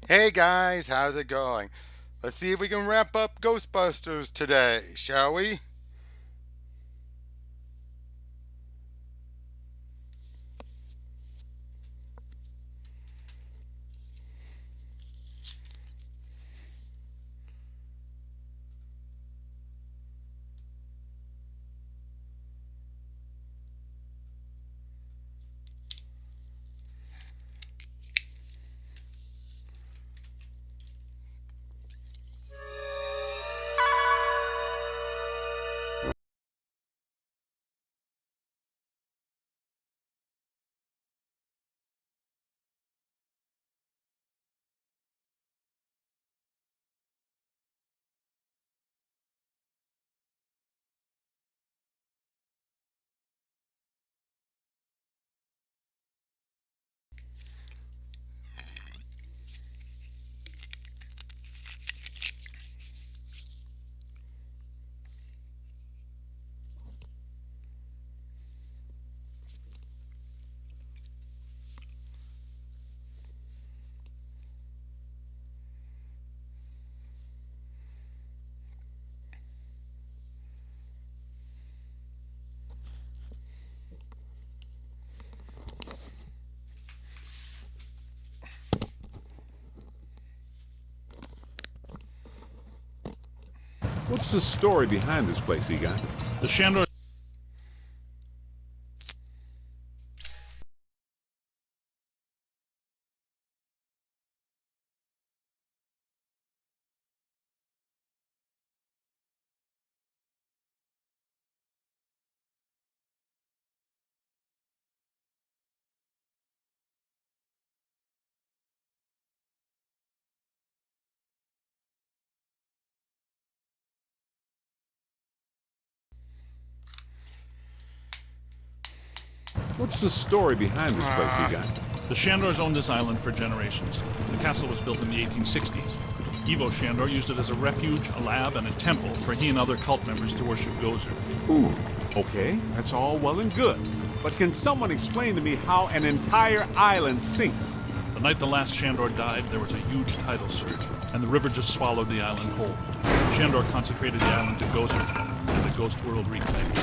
Hey guys, how's it going? Let's see if we can wrap up Ghostbusters today, shall we? What's the story behind this place, Egon? The Shandor. What's the story behind this place, Egon? The Shandors owned this island for generations. The castle was built in the 1860s. Ivo Shandor used it as a refuge, a lab, and a temple for he and other cult members to worship Gozer. Ooh, okay, that's all well and good. But can someone explain to me how an entire island sinks? The night the last Shandor died, there was a huge tidal surge, and the river just swallowed the island whole. Shandor consecrated the island to Gozer, and the ghost world reclaimed.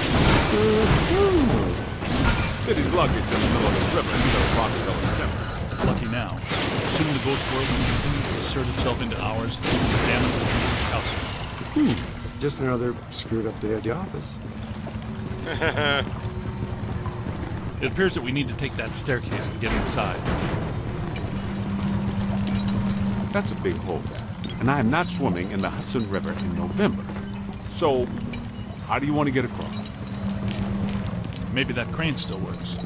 City's luggage in the middle of the river instead of Rockefeller Center. Lucky now. Soon the ghost world will continue to assert itself into ours, and damage will be incalculable. Just another screwed up day at the office. It appears that we need to take that staircase to get inside. That's a big hole there. And I am not swimming in the Hudson River in November. So, how do you want to get across? Maybe that crane still works.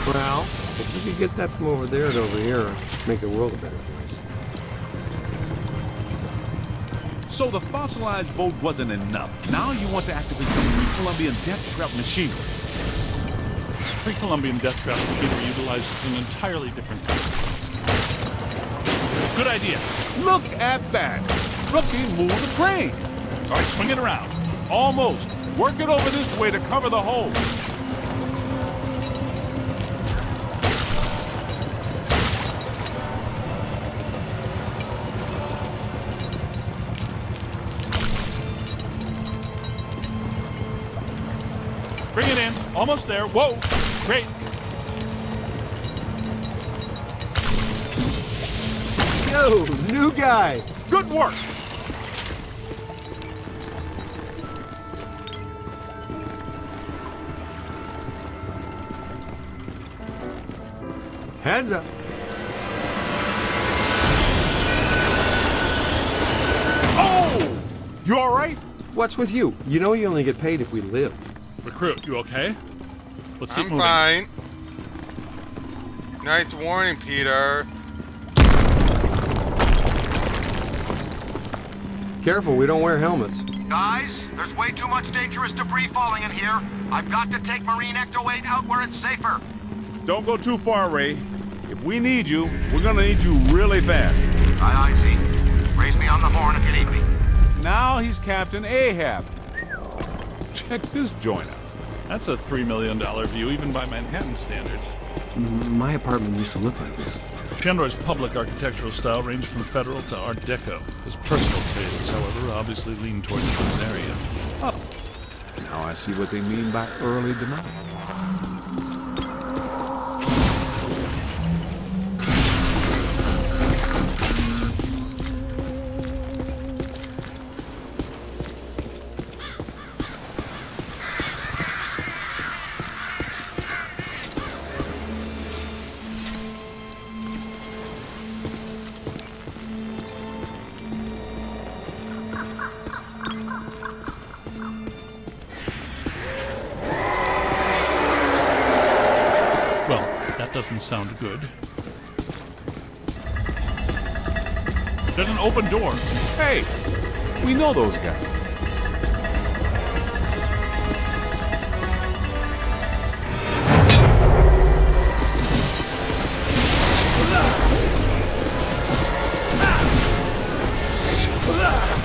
Well, if you could get that from over there to over here, it'd make the world a better place. So the fossilized boat wasn't enough. Now you want to activate some pre-Columbian death trap machinery. Pre-Columbian death trap machinery utilizes an entirely different type. Good idea. Look at that! Rookie moved the crane! All right, swing it around. Almost. Work it over this way to cover the hole. Bring it in. Almost there. Whoa. Great. Yo, new guy! Good work! Heads up. Oh! You all right? What's with you? You know you only get paid if we live. Recruit, you okay? Let's keep I'm moving. fine. Nice warning, Peter. Careful, we don't wear helmets. Guys, there's way too much dangerous debris falling in here. I've got to take Marine Ecto 8 out where it's safer. Don't go too far, Ray. If we need you, we're gonna need you really fast. Aye, see. Raise me on the horn if you need me. Now he's Captain Ahab. Check this joint out. That's a $3 million view, even by Manhattan standards. My apartment used to look like this. Shandor's public architectural style ranged from Federal to Art Deco. His personal tastes, however, obviously lean toward the urban area. Oh, now I see what they mean by early demise. Well, that doesn't sound good. There's an open door. Hey, we know those guys.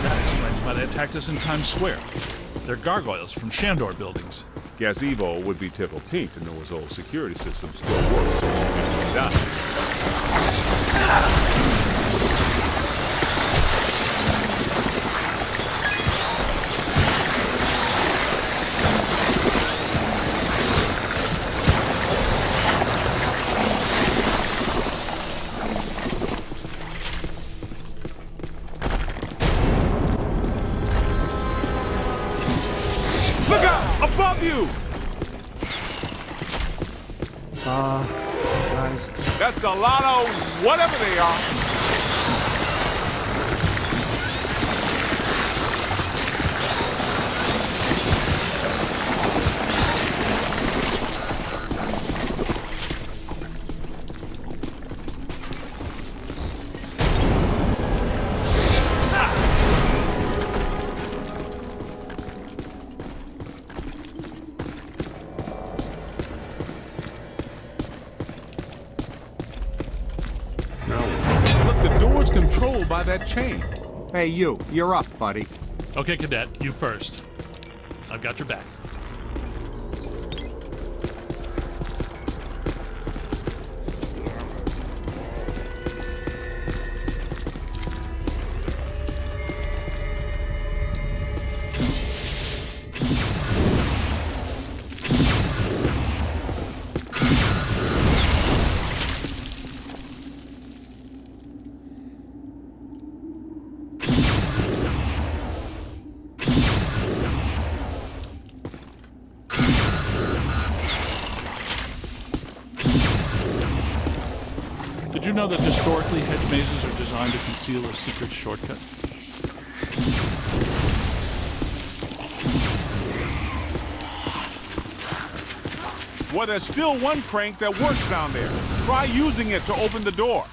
That explains why they attacked us in Times Square. They're gargoyles from Shandor buildings. Guess Evo would be tickled pink to know his old security system still works so long as he dies. Look out! Above you! Guys, That's a lot of whatever they are. Look, the door's controlled by that chain. Hey, you're up, buddy. Okay, Cadet, you first. I've got your back. Did you know that historically hedge mazes are designed to conceal a secret shortcut? Well, there's still one crank that works down there. Try using it to open the door.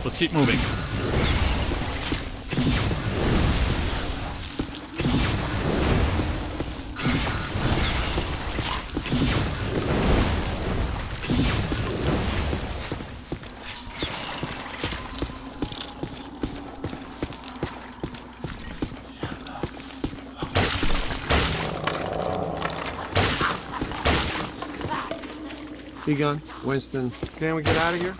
Let's keep moving. Egon, Winston, can we get out of here?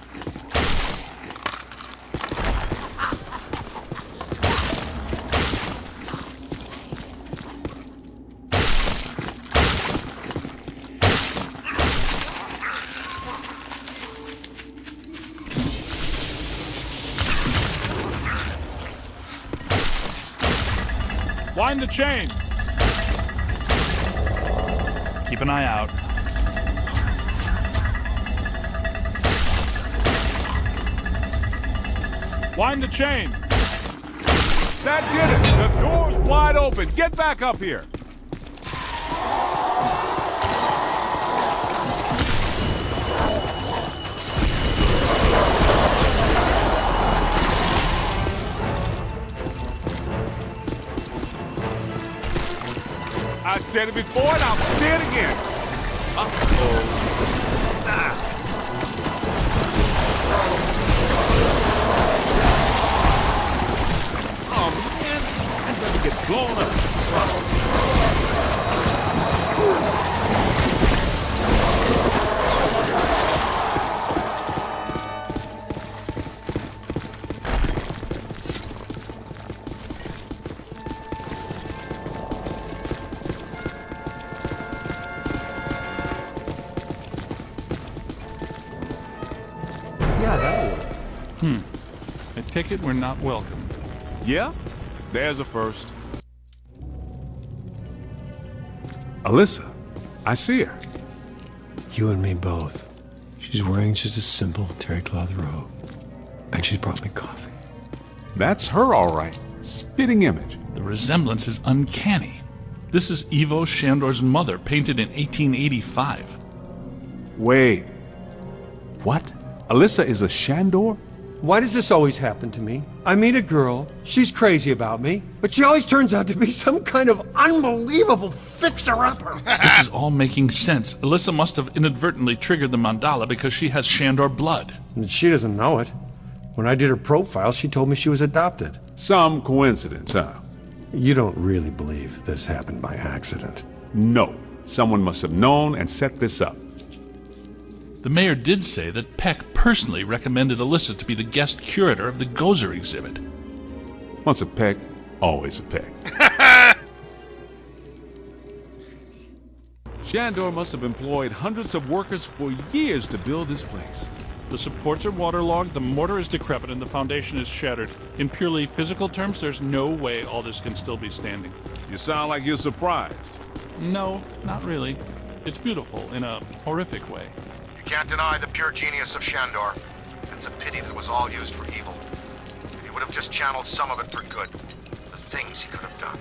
Wind the chain! Keep an eye out. Wind the chain! That did it! The door's wide open! Get back up here! I said it before and I'll say it again. Oh man, I'd rather get blown up. Yeah, that'll work. I take it we're not welcome. Yeah, there's a first. Alyssa, I see her. You and me both. She's wearing just a simple terry cloth robe. And she's brought me coffee. That's her, all right. Spitting image. The resemblance is uncanny. This is Ivo Shandor's mother, painted in 1885. Wait. What? Alyssa is a Shandor? Why does this always happen to me? I meet a girl, she's crazy about me, but she always turns out to be some kind of unbelievable fixer-upper. This is all making sense. Alyssa must have inadvertently triggered the mandala because she has Shandor blood. And she doesn't know it. When I did her profile, she told me she was adopted. Some coincidence, huh? You don't really believe this happened by accident. No. Someone must have known and set this up. The mayor did say that Peck personally recommended Alyssa to be the guest curator of the Gozer exhibit. Once a peck, always a peck. Shandor must have employed hundreds of workers for years to build this place. The supports are waterlogged, the mortar is decrepit, and the foundation is shattered. In purely physical terms, there's no way all this can still be standing. You sound like you're surprised. No, not really. It's beautiful in a horrific way. You can't deny the pure genius of Shandor. It's a pity that it was all used for evil. If he would have just channeled some of it for good, the things he could have done.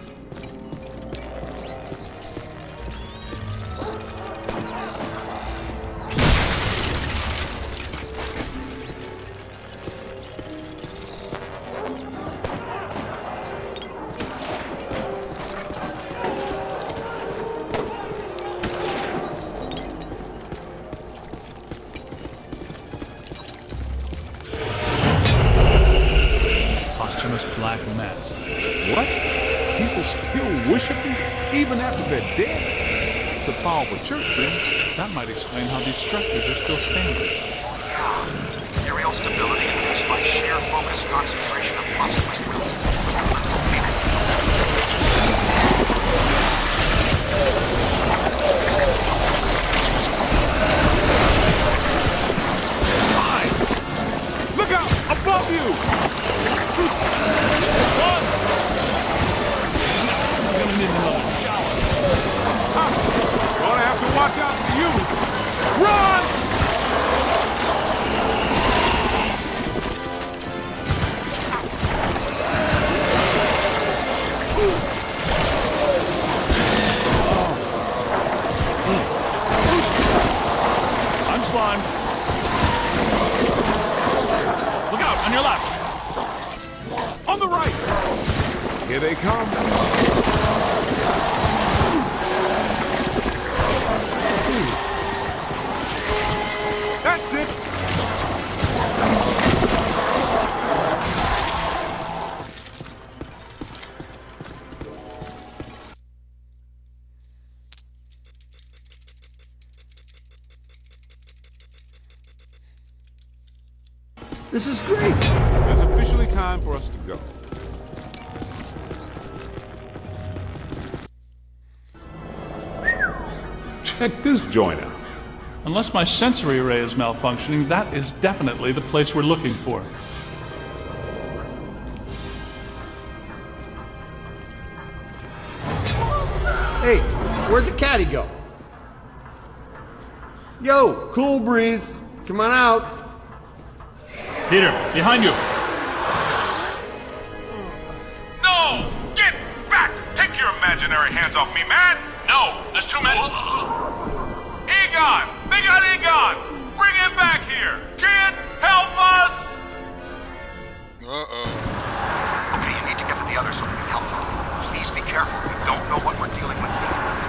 Posthumous black mass. What? People still worship him even after they're dead? It's a powerful church, then. That might explain how these structures are still standing. Yeah. Ethereal stability induced by sheer focused concentration of posthumous will. Look out! Above you! Run! I'm gonna need another shower. Gonna have to watch out for you! Run! I'm slimed. Look out, on your left. On the right! Here they come. That's it! This is great. It's officially time for us to go. Check this joint out. Unless my sensory array is malfunctioning, that is definitely the place we're looking for. Hey, where'd the caddy go? Yo, cool breeze. Come on out. Peter, behind you. No! Get back! Take your imaginary hands off me, man! No, there's too many. Egon! They got Egon! Bring him back here! Kid, help us! Uh-oh. Okay, you need to get to the others so we can help. Please be careful. We don't know what we're dealing with.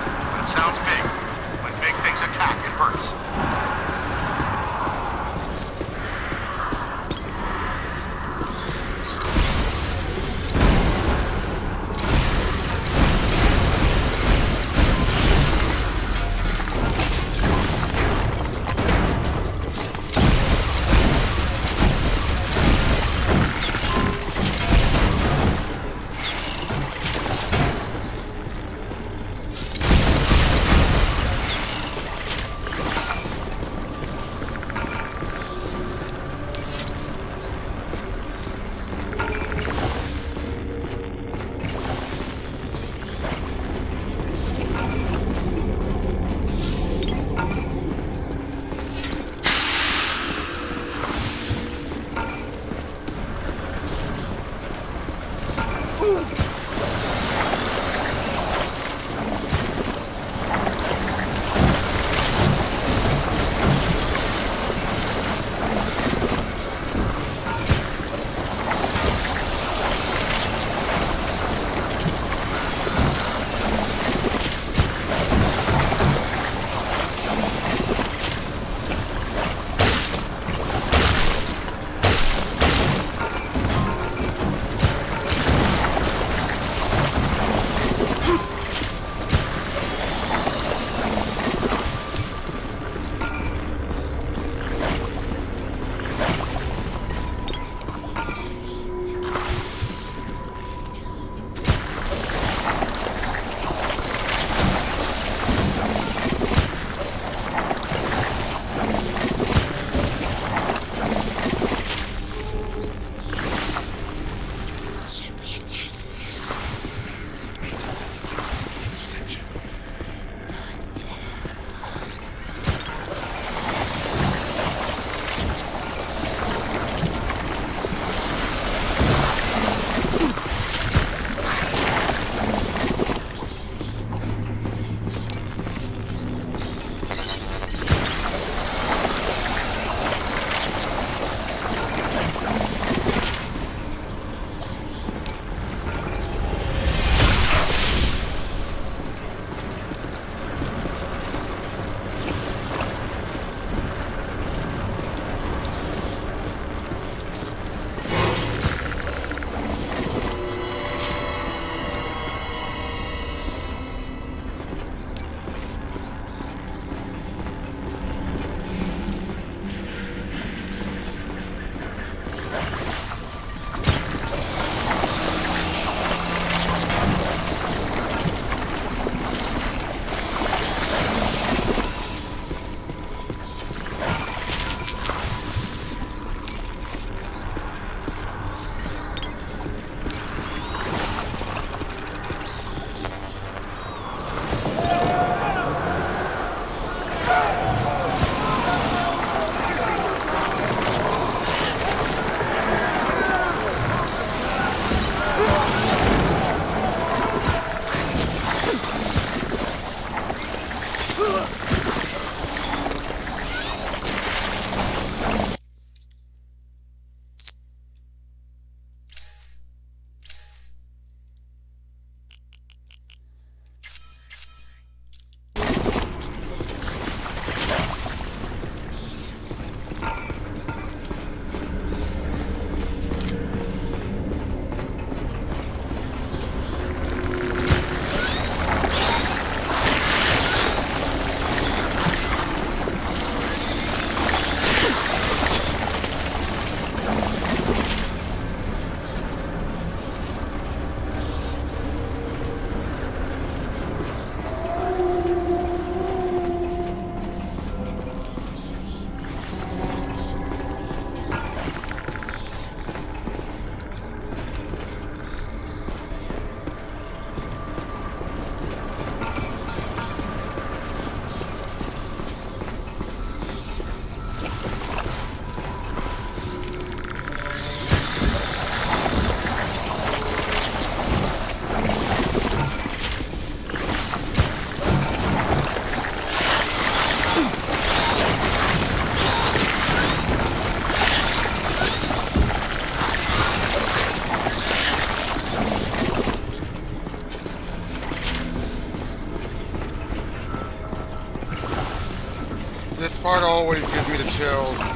This part always gives me the chills.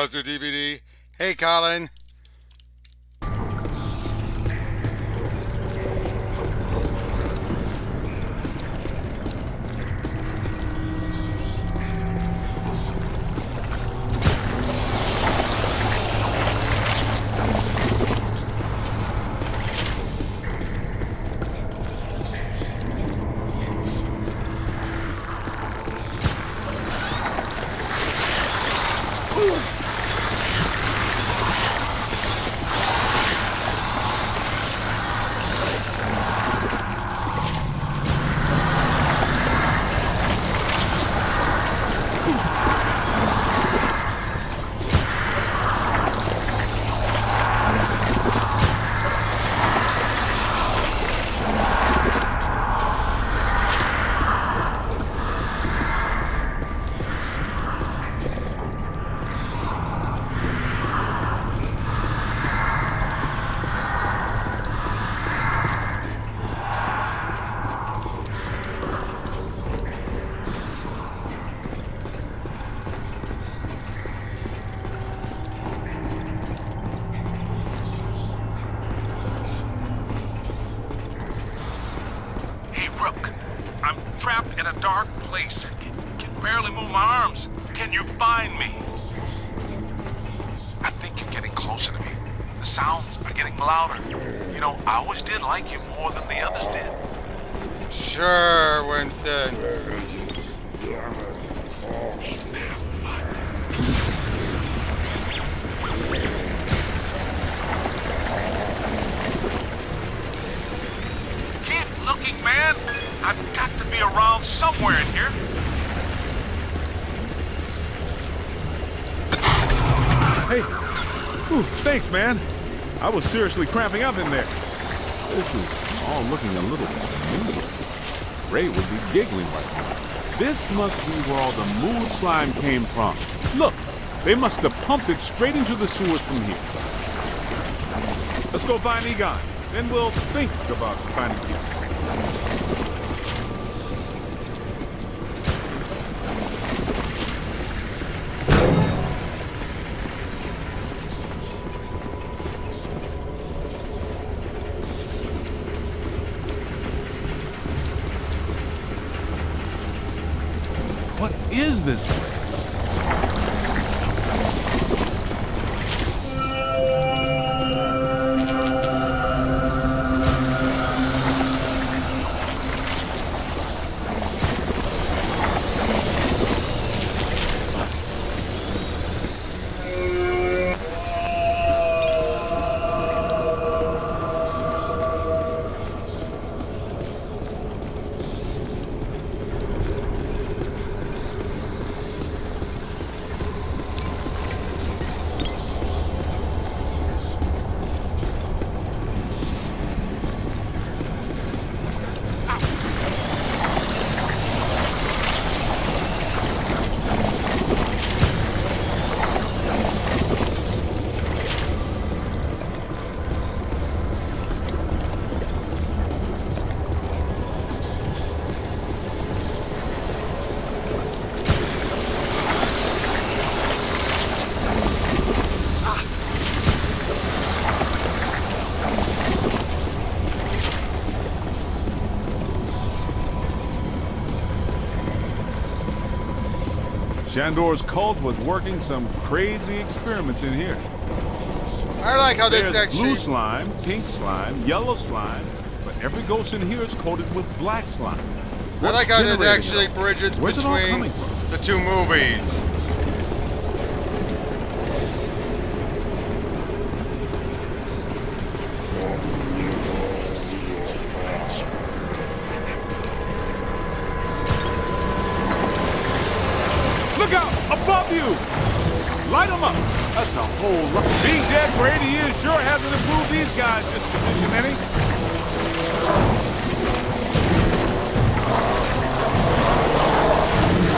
Ghostbusters DVD. Hey, Colin. Hey, Rook. I'm trapped in a dark place. Can barely move my arms. Can you find me? I think you're getting closer to me. The sounds are getting louder. You know, I always did like you more than the others did. Sure, Winston. Keep looking, man. I've got to be around somewhere in here. Hey, ooh, thanks, man. I was seriously cramping up in there. This is all looking a little familiar. Ray would be giggling right now. This must be where all the mood slime came from. Look, they must have pumped it straight into the sewers from here. Let's go find Egon. Then we'll think about finding people. What is this place? Shandor's cult was working some crazy experiments in here. I like how this There's actually... blue slime, pink slime, yellow slime, but every ghost in here is coated with black slime. I like how this generating actually it? bridges Where's it all between coming from? the two movies. Look out! Above you! Light them up! That's a whole lot. Being dead for 80 years sure hasn't improved these guys' disposition any.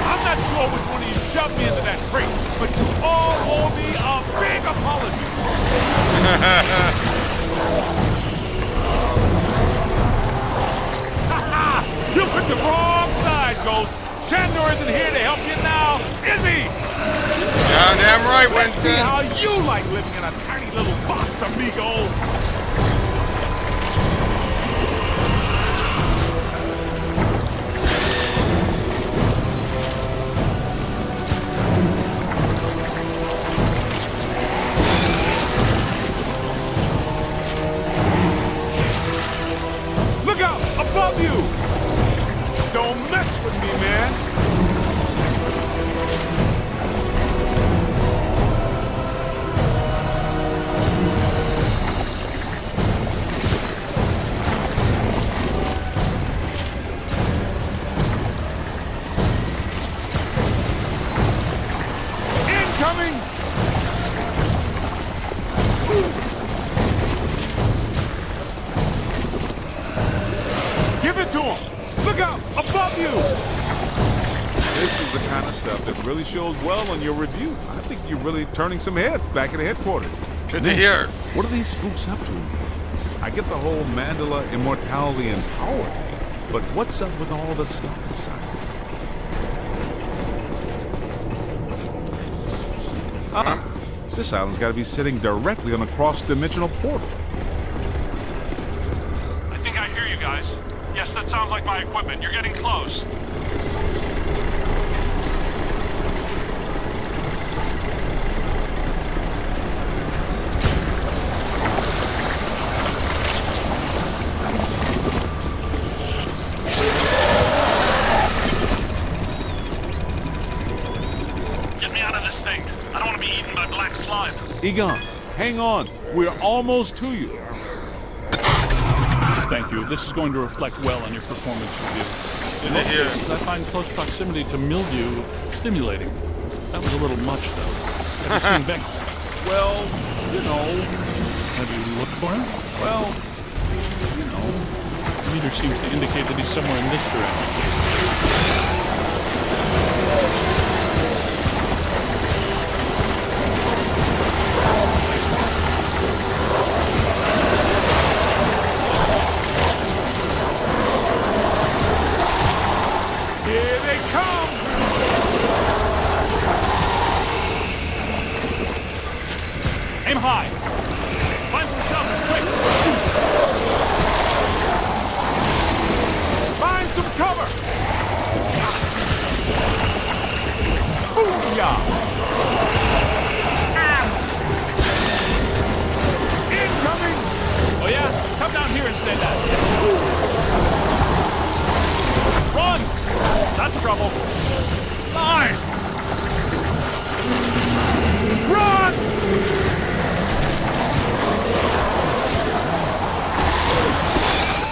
I'm not sure which one of you shoved me into that crate, but you all owe me a big apology. You picked the wrong side, Ghost. Shandor isn't here to help you now, is he? Damn right right, Let's see Winston. how you like living in a tiny little box, amigo. Look out! Above you! Don't mess with me, man! Incoming! Give it to him! Look out! Above you! This is the kind of stuff that really shows well on your review. I think you're really turning some heads back at the headquarters. Good to hear. What are these spooks up to? I get the whole Mandela immortality and power thing, but what's up with all the stop signs? This island's got to be sitting directly on a cross-dimensional portal. I think I hear you guys. Yes, that sounds like my equipment. You're getting close. Get me out of this thing. I don't want to be eaten by black slime. Egon, hang on. We're almost to you. Thank you. This is going to reflect well on your performance review. In Good to most hear. cases, I find close proximity to mildew stimulating. That was a little much, though. Have you seen Beck? Well, you know, Have you looked for him? well, you know. The meter seems to indicate that he's somewhere in this direction. Here they come! Aim high! Find some shelters, quick! Find some cover! Booyah! Incoming! Oh yeah? Come down here and say that. Run! That's trouble. Mine! Run!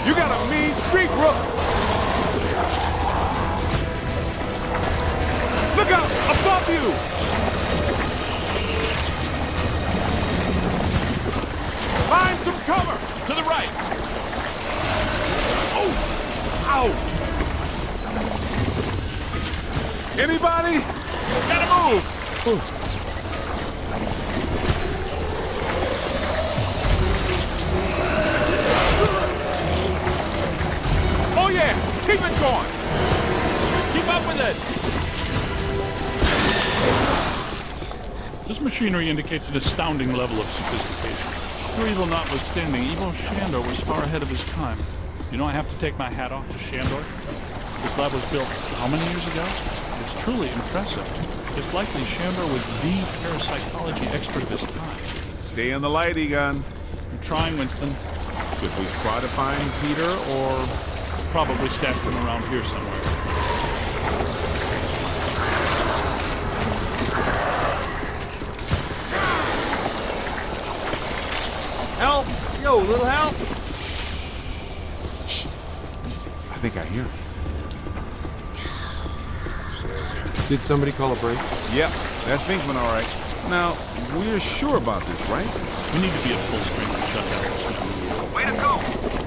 You got a mean streak, Rook! Look out! Above you! Find some cover! To the right! Oh! Ow! Anybody? Gotta move! Oh yeah! Keep it going! Keep up with it! This machinery indicates an astounding level of sophistication. Your evil notwithstanding, Ivo Shandor was far ahead of his time. You know, I have to take my hat off to Shandor. This lab was built how many years ago? It's truly impressive. It's likely Shandor was the parapsychology expert of his time. Stay in the light, Egon. I'm trying, Winston. Should we try to find Peter or... Probably stashed him around here somewhere. Help! Yo, little help! I think I hear him. Did somebody call a break? Yep, that's Vinkman, all right. Now, we're sure about this, right? We need to be at full strength to shut down this thing. Way to go!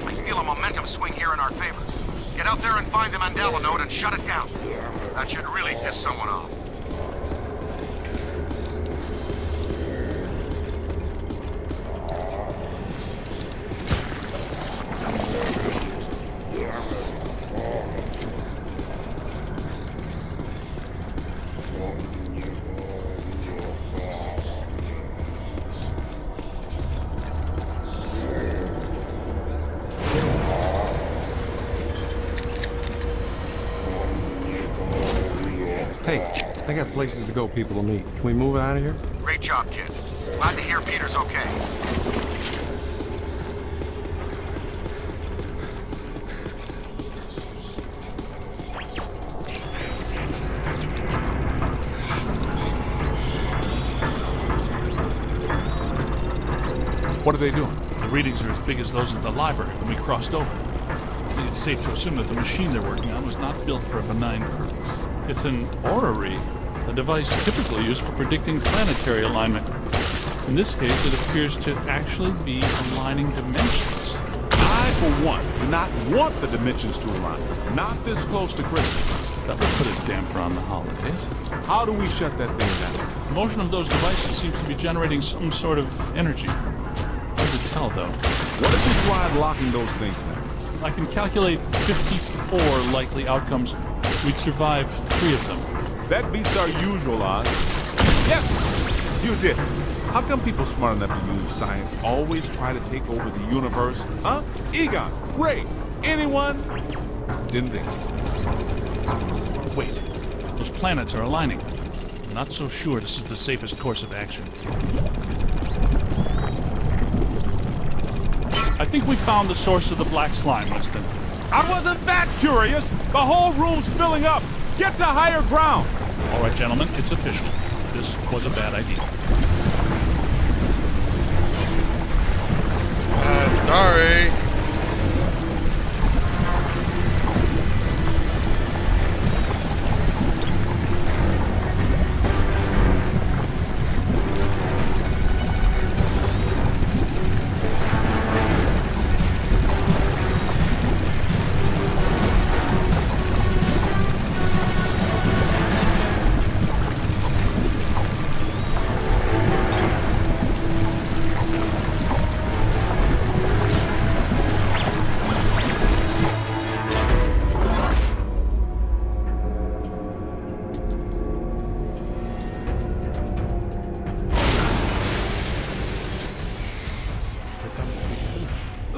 I feel a momentum swing here in our favor. Get out there and find the Mandela node and shut it down. That should really piss someone off. places to go, people to meet. Can we move out of here? Great job, kid. Glad to hear Peter's okay. What are they doing? The readings are as big as those at the library when we crossed over. I think it's safe to assume that the machine they're working on was not built for a benign purpose. It's an orrery, a device typically used for predicting planetary alignment. In this case, it appears to actually be aligning dimensions. I, for one, do not want the dimensions to align. Not this close to Christmas. That would put a damper on the holidays. How do we shut that thing down? The motion of those devices seems to be generating some sort of energy. Hard to tell, though. What if we tried locking those things down? I can calculate 54 likely outcomes. We'd survive 3 of them. That beats our usual odds. Yes, you did. How come people smart enough to use science always try to take over the universe? Huh? Egon, Ray, anyone? Didn't think so. Wait, those planets are aligning. I'm not so sure this is the safest course of action. I think we found the source of the black slime, Winston. I wasn't that curious. The whole room's filling up. Get to higher ground. All right, gentlemen, it's official. This was a bad idea. Sorry.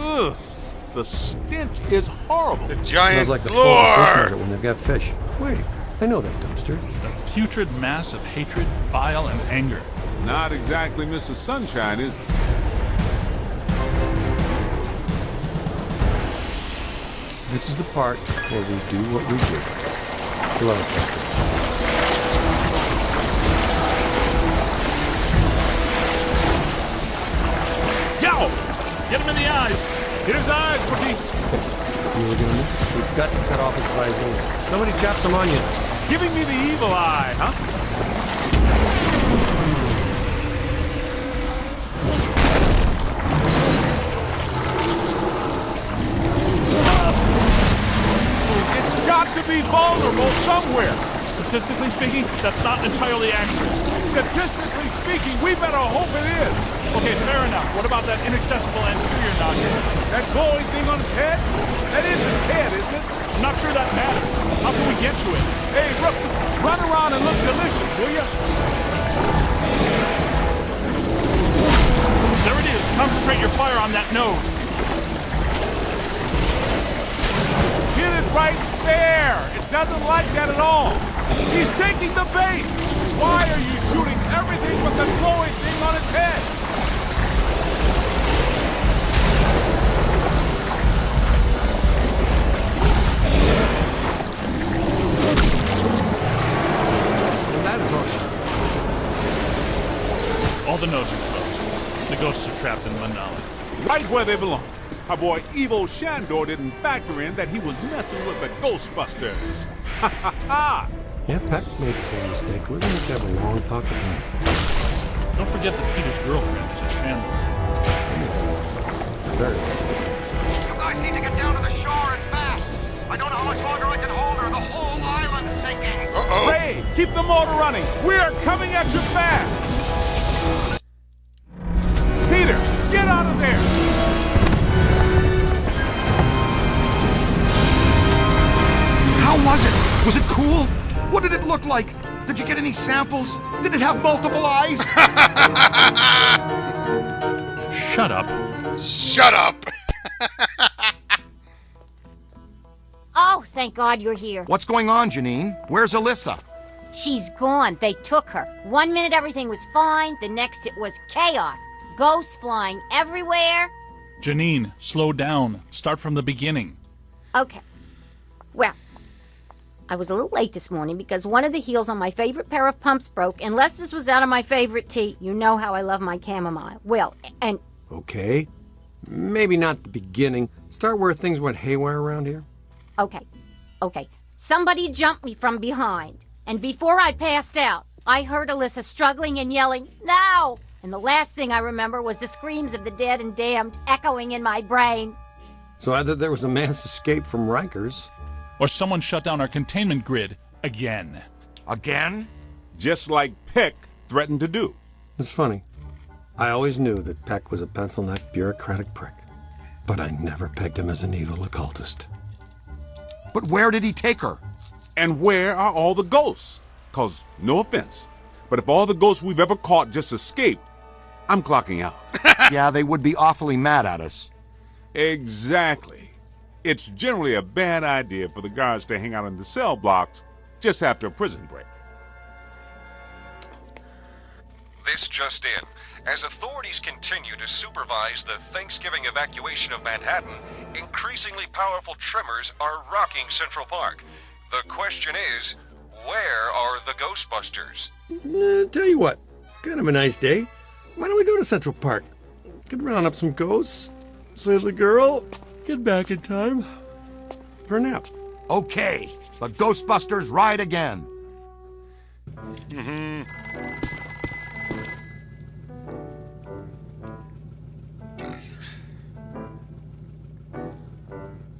Ugh, the stench is horrible. The giant Smells like the fall of fish floor. market when they've got fish. Wait, I know that dumpster. A putrid mass of hatred, bile, and anger. Not exactly Mrs. Sunshine, is it? This is the part where we do what we do. Hello, Captain. Yo! Get him in the eyes! Hit his eyes, Rookie! You were doing this? We've got to cut off his visor. Somebody chop some onions. Giving me the evil eye, huh? It's got to be vulnerable somewhere. Statistically speaking, that's not entirely accurate. Statistically speaking, we better hope it is. Okay, fair enough. What about that inaccessible anterior noggin? That glowing thing on his head? That is his head, isn't it? I'm not sure that matters. How can we get to it? Hey, look, run around and look delicious, will ya? There it is. Concentrate your fire on that node. Hit it right there. It doesn't like that at all. He's taking the bait. Why are you shooting everything with the glowing thing on its head? And that is all. All the nodes are closed. The ghosts are trapped in Mandala. Right where they belong. Our boy Evo Shandor didn't factor in that he was messing with the Ghostbusters. Ha ha ha! Yeah, Pat made the same mistake. We're going to have a long talk with him. Don't forget that Peter's girlfriend is a Shandor. Very You guys need to get down to the shore and fast. I don't know how much longer I can hold her. The whole island's sinking. Uh-oh. Ray, keep the motor running. We are coming at you fast. Peter, get out of there. How was it? Was it cool? What did it look like? Did you get any samples? Did it have multiple eyes? Shut up. Shut up. Oh, thank God you're here. What's going on, Janine? Where's Alyssa? She's gone. They took her. 1 minute everything was fine, the next it was chaos. Ghosts flying everywhere. Janine, slow down. Start from the beginning. Okay. Well, I was a little late this morning because one of the heels on my favorite pair of pumps broke, and Lester's was out of my favorite tea. You know how I love my chamomile. Well, and... Okay. Maybe not the beginning. Start where things went haywire around here. Okay. Somebody jumped me from behind. And before I passed out, I heard Alyssa struggling and yelling, "No!" And the last thing I remember was the screams of the dead and damned echoing in my brain. So either there was a mass escape from Rikers. Or someone shut down our containment grid again. Again? Just like Peck threatened to do. It's funny. I always knew that Peck was a pencil-necked bureaucratic prick. But I never pegged him as an evil occultist. But where did he take her? And where are all the ghosts? 'Cause, no offense, but if all the ghosts we've ever caught just escaped, I'm clocking out. Yeah, they would be awfully mad at us. Exactly. It's generally a bad idea for the guards to hang out in the cell blocks just after a prison break. This just in. As authorities continue to supervise the Thanksgiving evacuation of Manhattan, increasingly powerful tremors are rocking Central Park. The question is, where are the Ghostbusters? Tell you what, kind of a nice day. Why don't we go to Central Park? Could round up some ghosts, save the girl, get back in time for a nap. Okay, the Ghostbusters ride again.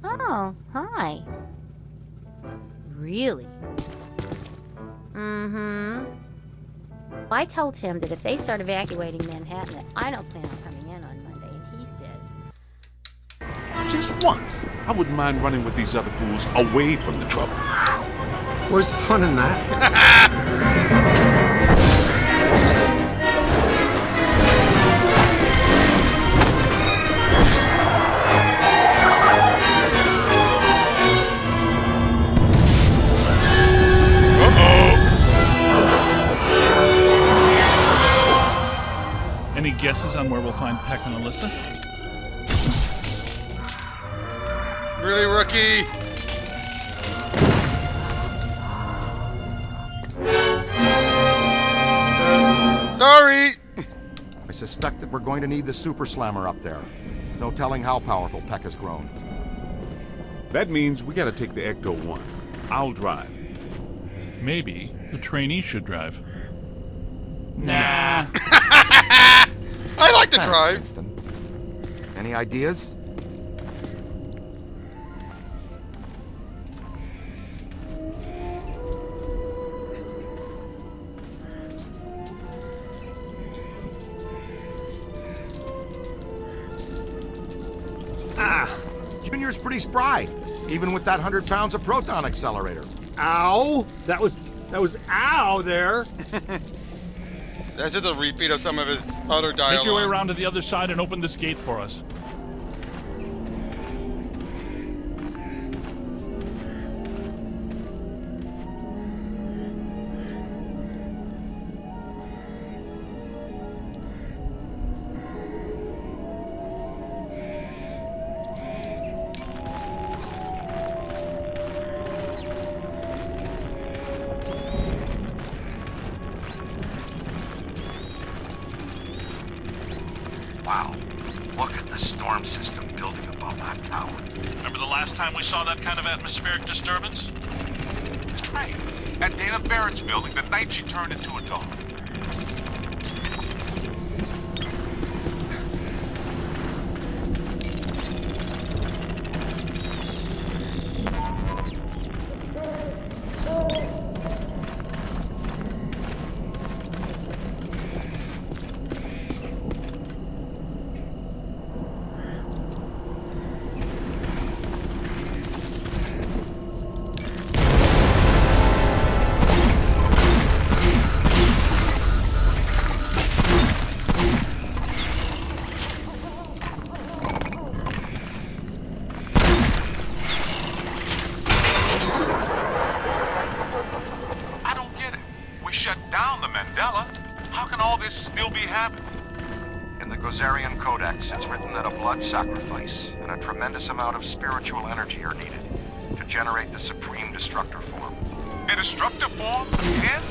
Oh, hi. Really? I told him that if they start evacuating Manhattan, that I don't plan on coming in on Monday, and he says... Just once, I wouldn't mind running with these other fools away from the trouble. Where's the fun in that? Any guesses on where we'll find Peck and Alyssa? Really, rookie? Sorry! I suspect that we're going to need the Super Slammer up there. No telling how powerful Peck has grown. That means we gotta take the Ecto-1. I'll drive. Maybe the trainee should drive. Nah. I like to Thanks, drive. Winston. Any ideas? Junior's pretty spry, even with that 100 pounds of proton accelerator. Ow! That was ow there. That's just a repeat of some of his other Make your way dialogue. around to the other side and open this gate for us. Wow, look at the storm system building above that tower. Remember the last time we saw that kind of atmospheric disturbance? That's right. At Dana Barrett's building the night she turned into a dog. In the Gozerian Codex, it's written that a blood sacrifice and a tremendous amount of spiritual energy are needed to generate the Supreme Destructor form. A destructive form? Again?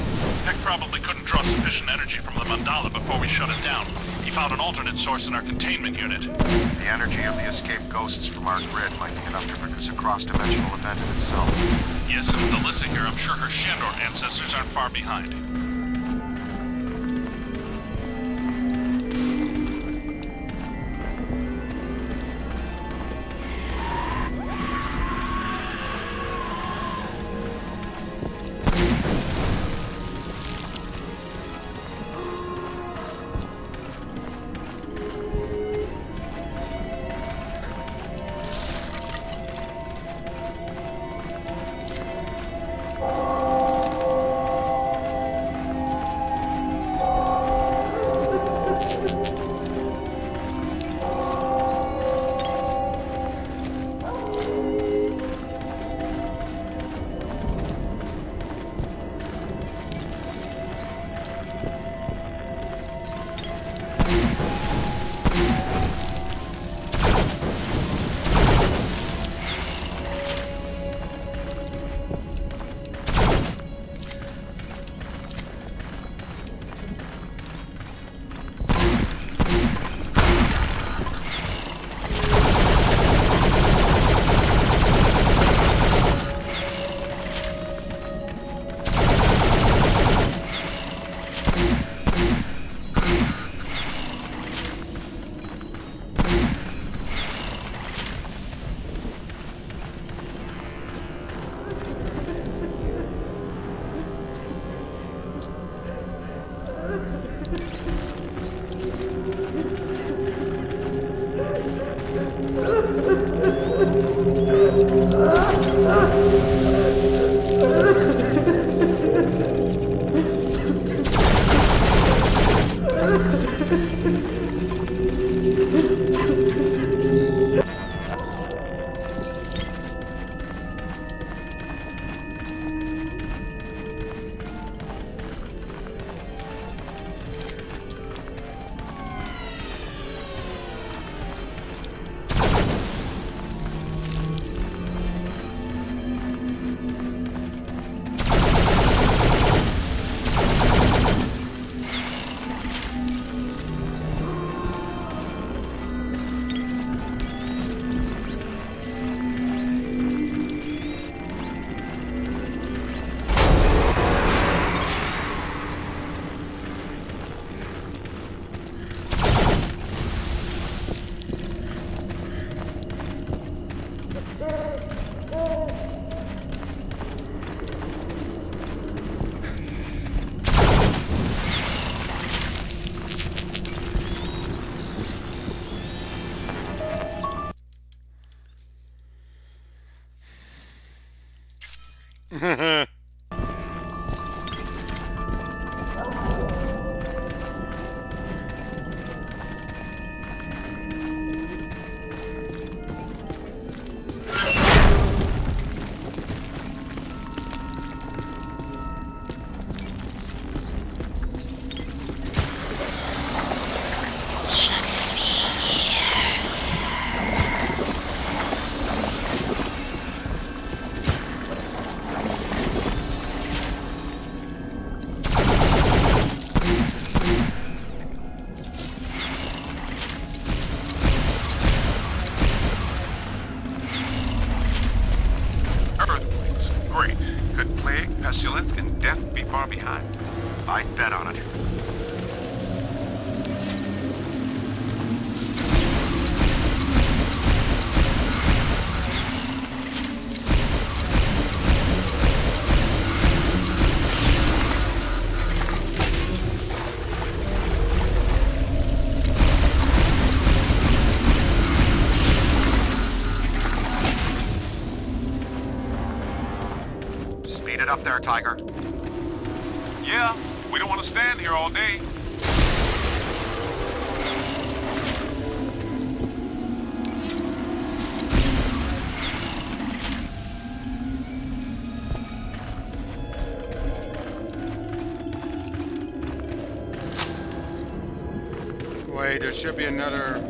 Tech probably couldn't draw sufficient energy from the mandala before we shut it down. He found an alternate source in our containment unit. The energy of the escaped ghosts from our grid might be enough to produce a cross-dimensional event in itself. Yes, and with Alyssa here, I'm sure her Shandor ancestors aren't far behind. pestilence and death be far behind? I'd bet on it. Speed it up there, Tiger. Yeah, we don't want to stand here all day. Wait Wait, there should be another...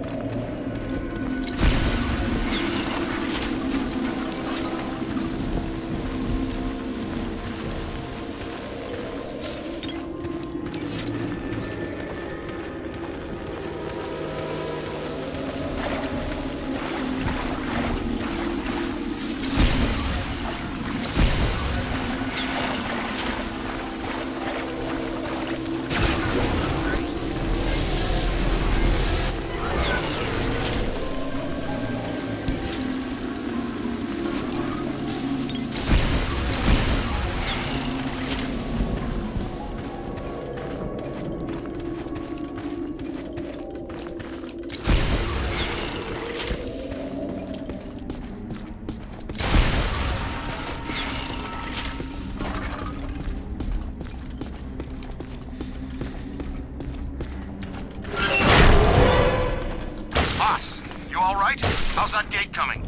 Boss, you all right? How's that gate coming?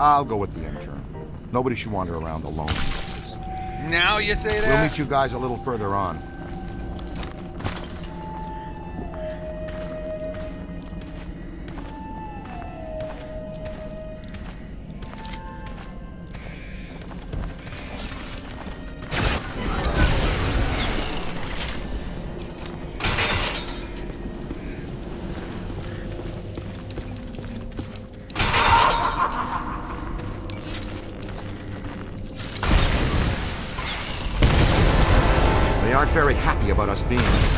I'll go with the intern. Nobody should wander around alone. Now you say We'll that? meet you guys a little further on. They aren't very happy about us being here.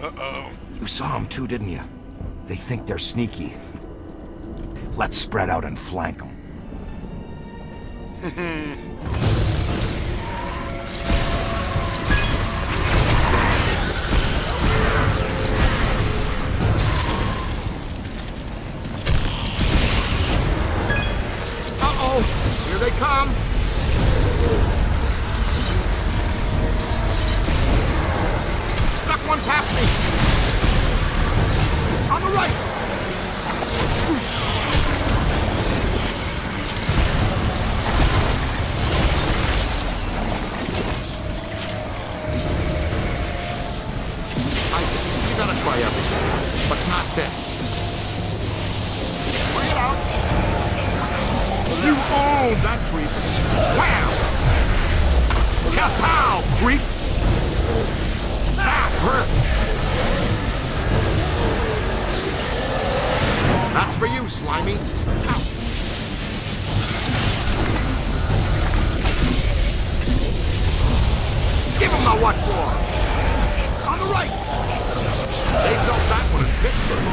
Uh-oh. You saw them too, didn't you? They think they're sneaky. Let's spread out and flank them. Uh-oh! Here they come! Snuck one past me! On the right! You gotta try everything, but not this. Bring it out! You own that creep! Wham! Kapow, creep! That hurt! That's for you, Slimy. Ow. Give him the what for! On the right! They felt that one in Pittsburgh.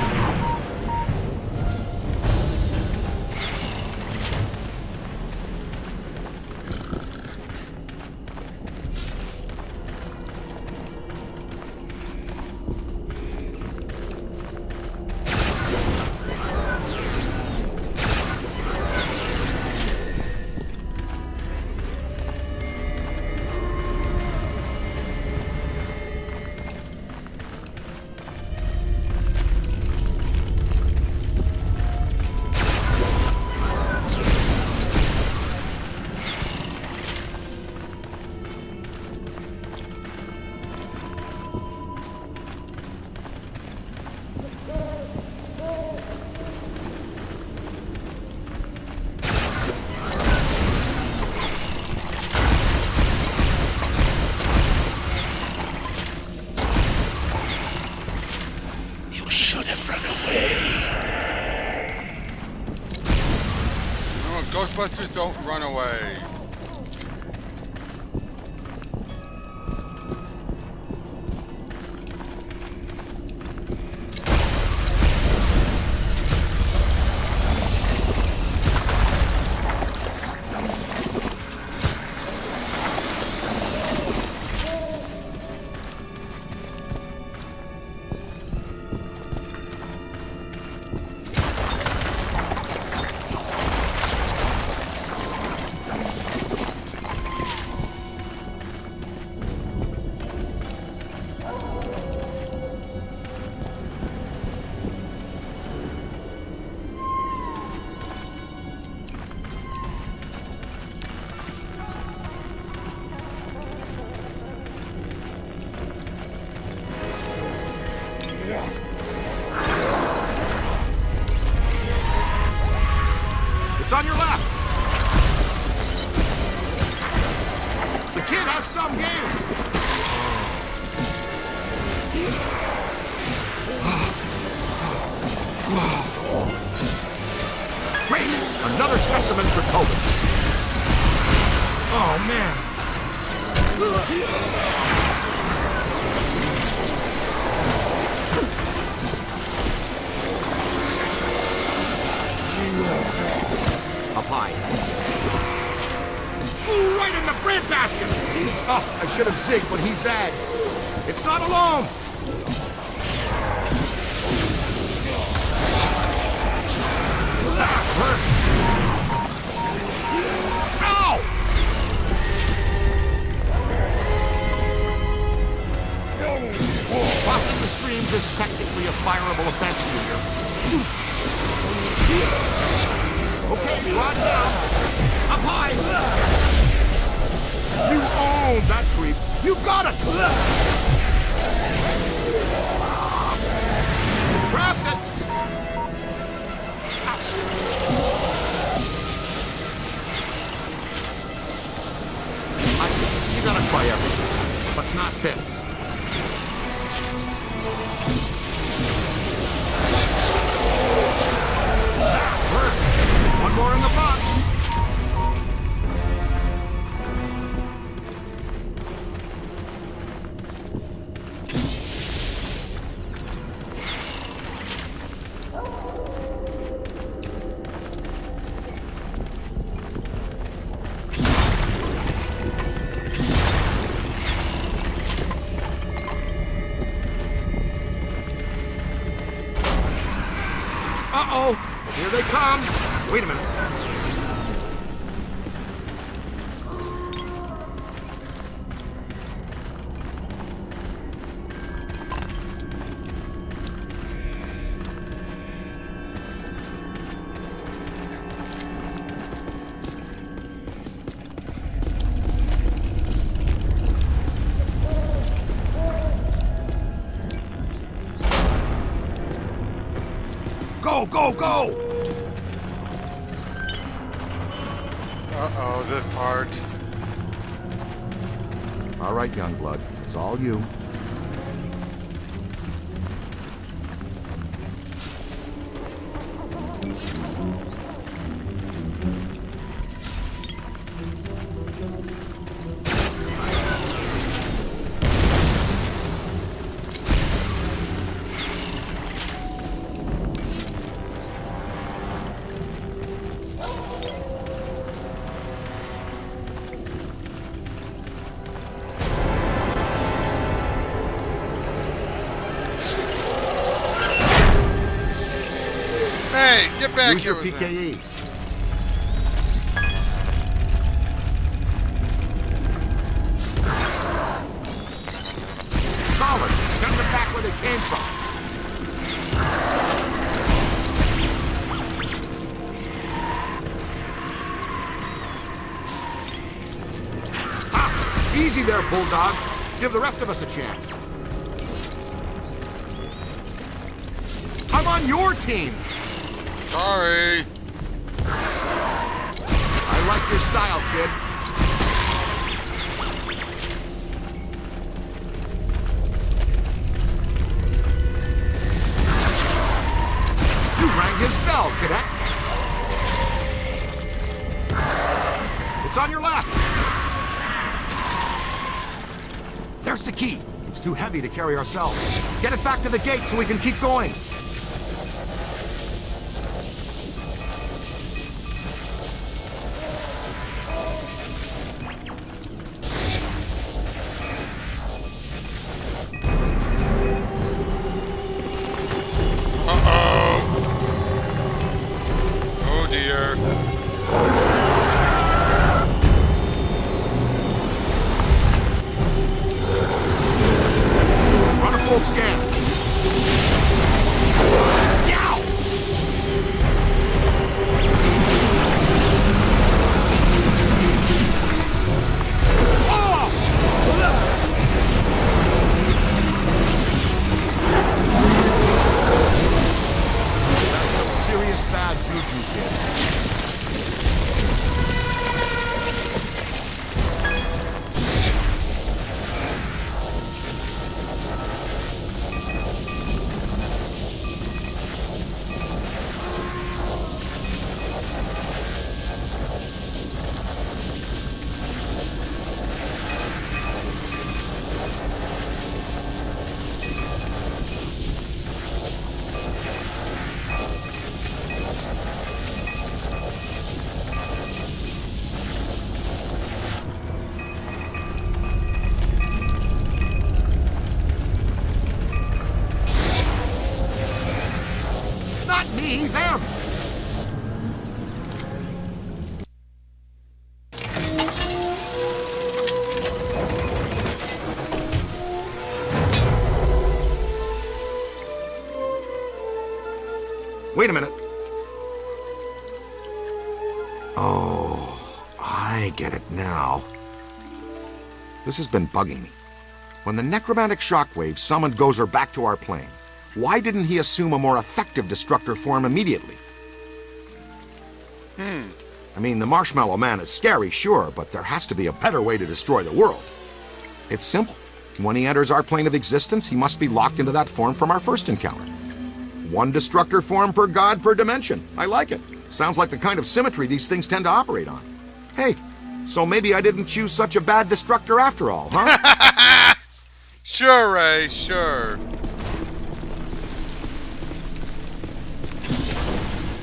Ghostbusters don't run away. It's on your left. The kid has some game. Great! Another specimen for Tobin. Oh, man. Up high. Ooh, right in the breadbasket! Oh, I should have zigged, but he's zagged. It's not alone! That hurt! Ow! Crossing the streams is technically a fireable offense here. Okay, rod down. Up high. You own that creep. You got it. Trapped it. You gotta try everything, but not this. One more in the box. Uh-oh, here they come. Wait a minute. Go, go, go! Uh-oh, this part. All right, Youngblood, it's all you. Hey, get back Use here your with him. PKE. Solid. Send them back where they came from. Ah, easy there, Bulldog. Give the rest of us a chance. I'm on your team. Sorry. I like your style, kid. You rang his bell, cadet. on your left! There's the key. It's too heavy to carry ourselves. Get it back to the gate so we can keep going. Oh dear. Run a full scan. Yow! That's some serious bad juju, kid. Not me, them! Wait a minute. Oh, I get it now. This has been bugging me. When the necromantic shockwave summoned Gozer back to our plane, why didn't he assume a more effective destructor form immediately? I mean, the Marshmallow Man is scary, sure, but there has to be a better way to destroy the world. It's simple. When he enters our plane of existence, he must be locked into that form from our first encounter. One destructor form per god per dimension. I like it. Sounds like the kind of symmetry these things tend to operate on. Hey, so maybe I didn't choose such a bad destructor after all, huh? Sure, Ray, sure.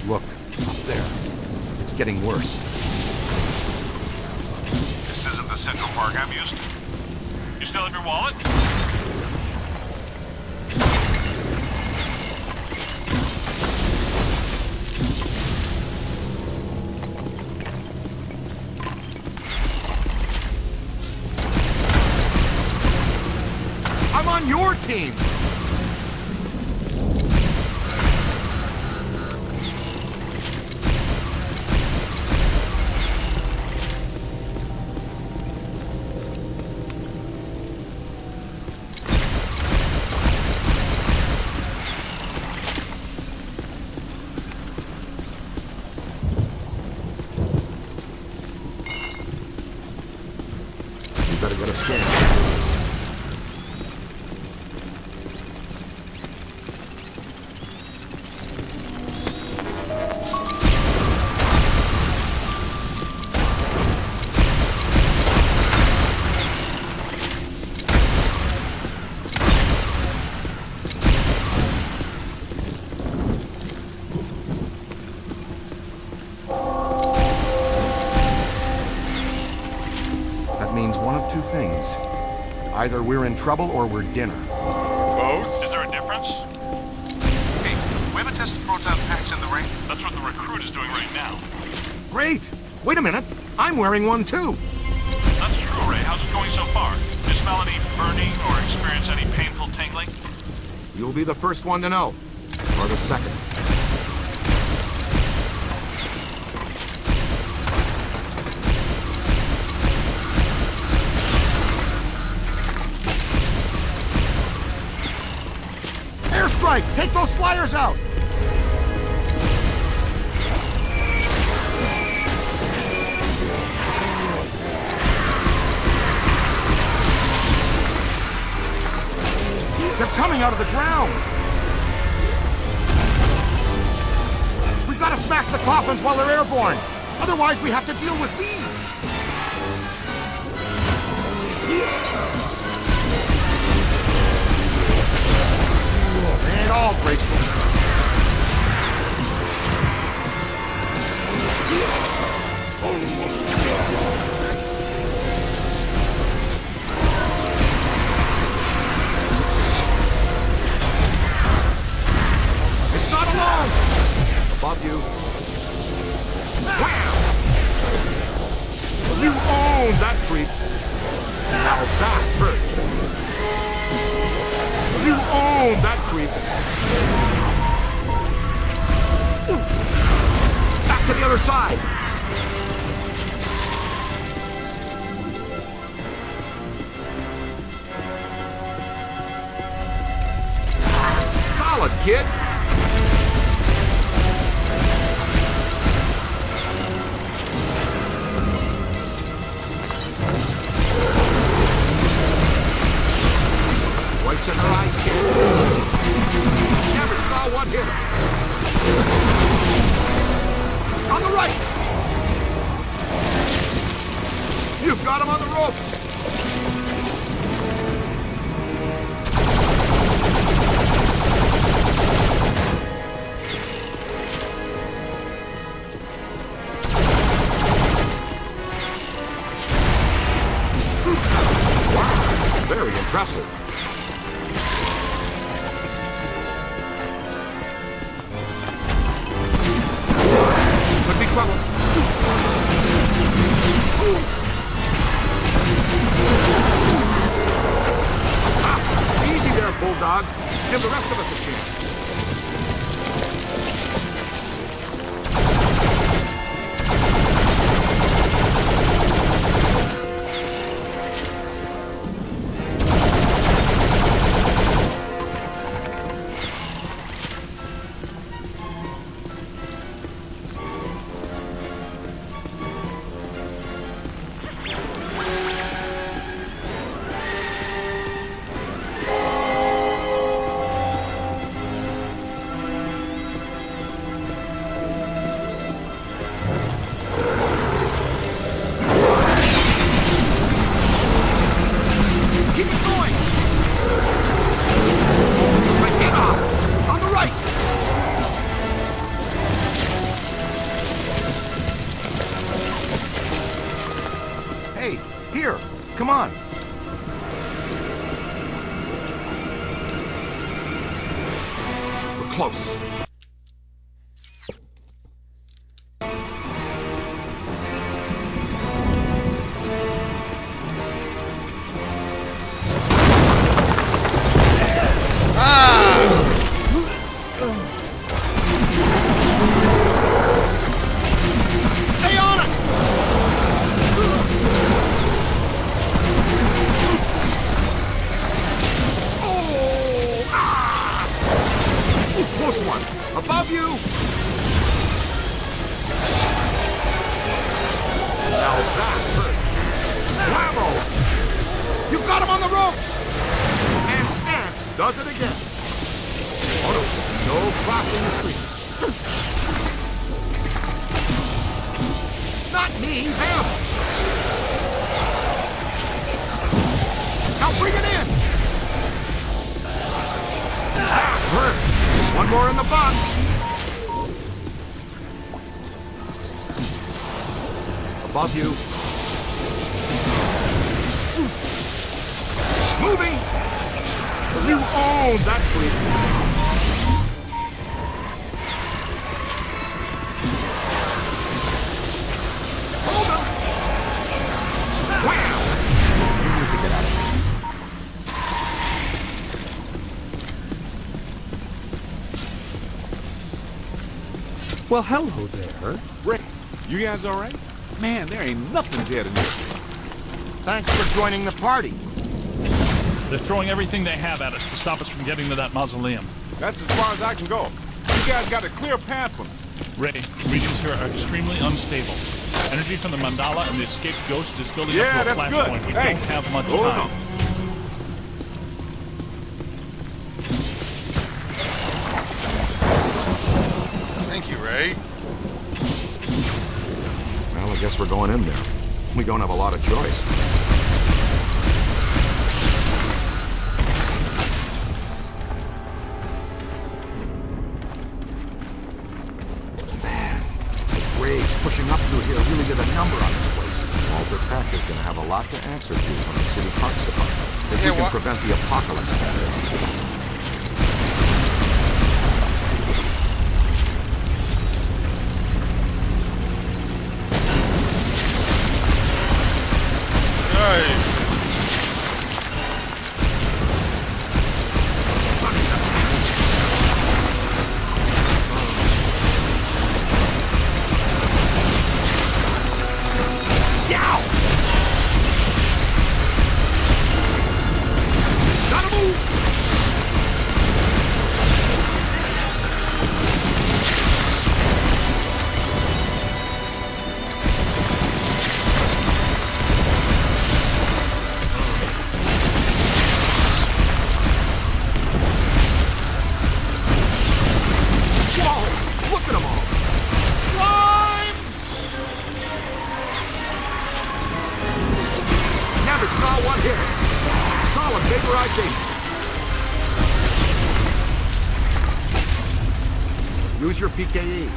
Look, up there. It's getting worse. This isn't the Central Park I'm used to. You still have your wallet? I'm on your team! You better get a scan. That means one of two things. Either we're in trouble or we're dinner. Both? Is there a difference? Hey, we haven't tested proton packs in the rain? That's what the recruit is doing right now. Great! Wait a minute. I'm wearing one too. That's true, Ray. How's it going so far? Do you smell any burning or experience any painful tingling? You'll be the first one to know. Or the second. Airstrike! Take those flyers out! They're coming out of the ground! We've got to smash the coffins while they're airborne! Otherwise, we have to deal with these! Ain't all graceful. It's not alone! Above you. Wham! You own that creep. Now that hurt. You own that creep. Back to the other side. Solid, kid. Whites in her eyes, kid. Never saw one hit her. On the right. You've got him on the ropes. Wow, very impressive. Could be trouble. Ah, easy there, Bulldog. Give the rest of us a chance. Keep it going! Right hand off! On the right! Hey, here! Come on! We're close. Stay on it! Oh! Ah! Close one! Above you! Now that hurt! Bravo! You've got him on the ropes! And Stance does it again. Oh no, no crossing the street. Not me, him! Now bring it in! That hurt! One more in the box! Above you. Moving! You own that creep! Hold him! Wham! You need to get out of here. Well, hello there. Rick, you guys all right? Man, there ain't nothing dead in here. Thanks for joining the party. They're throwing everything they have at us to stop us from getting to that mausoleum. That's as far as I can go. You guys got a clear path for me. Ray, readings here are extremely unstable. Energy from the mandala and the escaped ghost is building Yeah, up to a that's good. flashpoint. We Hey, don't have much hold time. on. Thank you, Ray. Well, I guess we're going in there. We don't have a lot of choice. pushing up through here really did a number on this place. Walter Peck is going to have a lot to answer to from the city parks department. If we can prevent the apocalypse, that is. Use your PKE.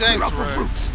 Thanks, Ray. Roots.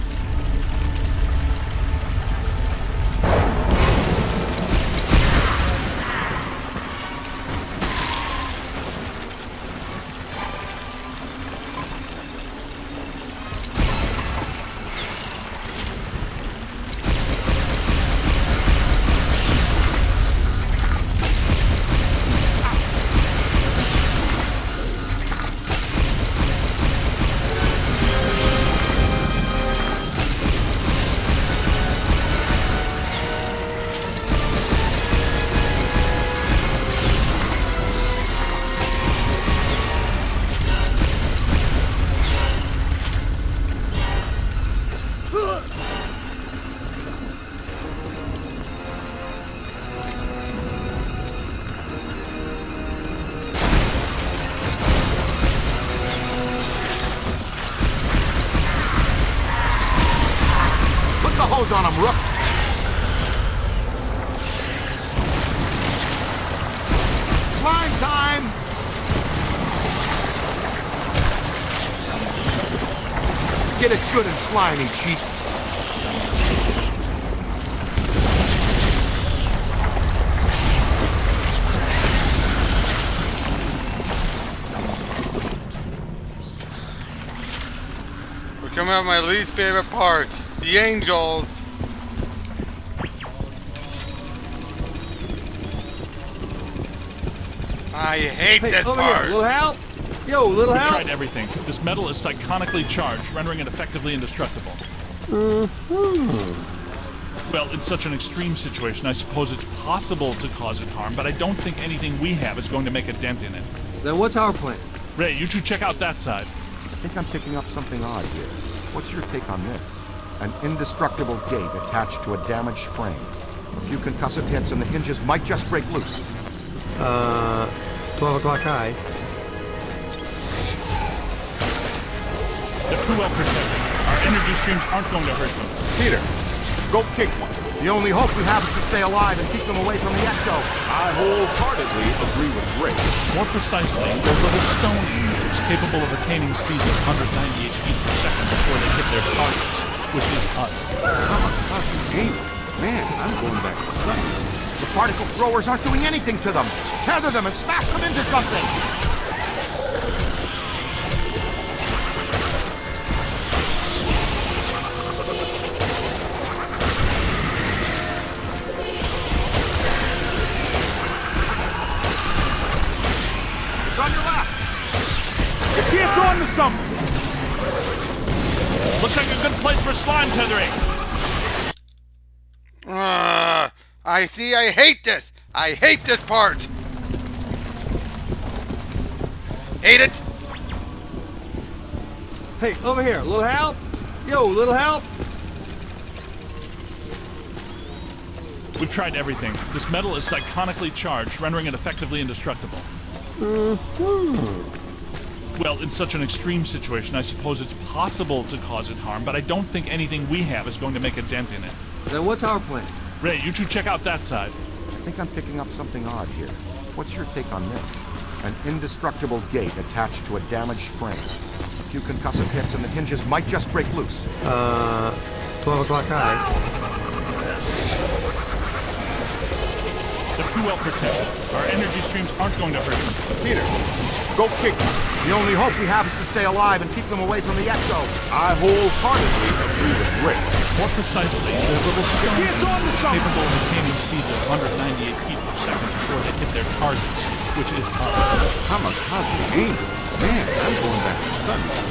On him, Rook. Slime time. Get it good and slimy, cheap. We're coming up my least favorite part. The angels. I hate this over part. here, little help? Yo, little We help? tried everything. This metal is psychonically charged, rendering it effectively indestructible. Well, in such an extreme situation, I suppose it's possible to cause it harm, but I don't think anything we have is going to make a dent in it. Then what's our plan? Ray, you two check out that side. I think I'm picking up something odd here. What's your take on this? An indestructible gate attached to a damaged frame. A few concussive hits and the hinges might just break loose. 12 o'clock high. They're too well protected. Our energy streams aren't going to hurt them. Peter, go kick one. The only hope we have is to stay alive and keep them away from the Ecto. I wholeheartedly agree with Ray. More precisely, they're little stone eaters capable of attaining speeds of 198 feet per second before they hit their targets, which is us. Man, I'm going back to science. The particle throwers aren't doing anything to them. Tether them and smash them into something. It's on your left. The kid's on to something. Looks like a good place for slime tethering. I see. I hate this. I hate this part. Hate it! Hey, over here. Little help? Yo, little help? We've tried everything. This metal is psychonically charged, rendering it effectively indestructible. Well, in such an extreme situation, I suppose it's possible to cause it harm, but I don't think anything we have is going to make a dent in it. Then what's our plan? Ray, you two check out that side. I think I'm picking up something odd here. What's your take on this? An indestructible gate attached to a damaged frame. A few concussive hits and the hinges might just break loose. 12 o'clock high. They're too well protected. Our energy streams aren't going to hurt them. Peter, go kick them. The only hope we have is to stay alive and keep them away from the Ecto. I wholeheartedly agree with Ray. More precisely, there's little stone It's on to something. capable of attaining speeds of 198 feet per second before they hit their targets, which is us. Kamikaze angel. Man, I'm going back to Sunday.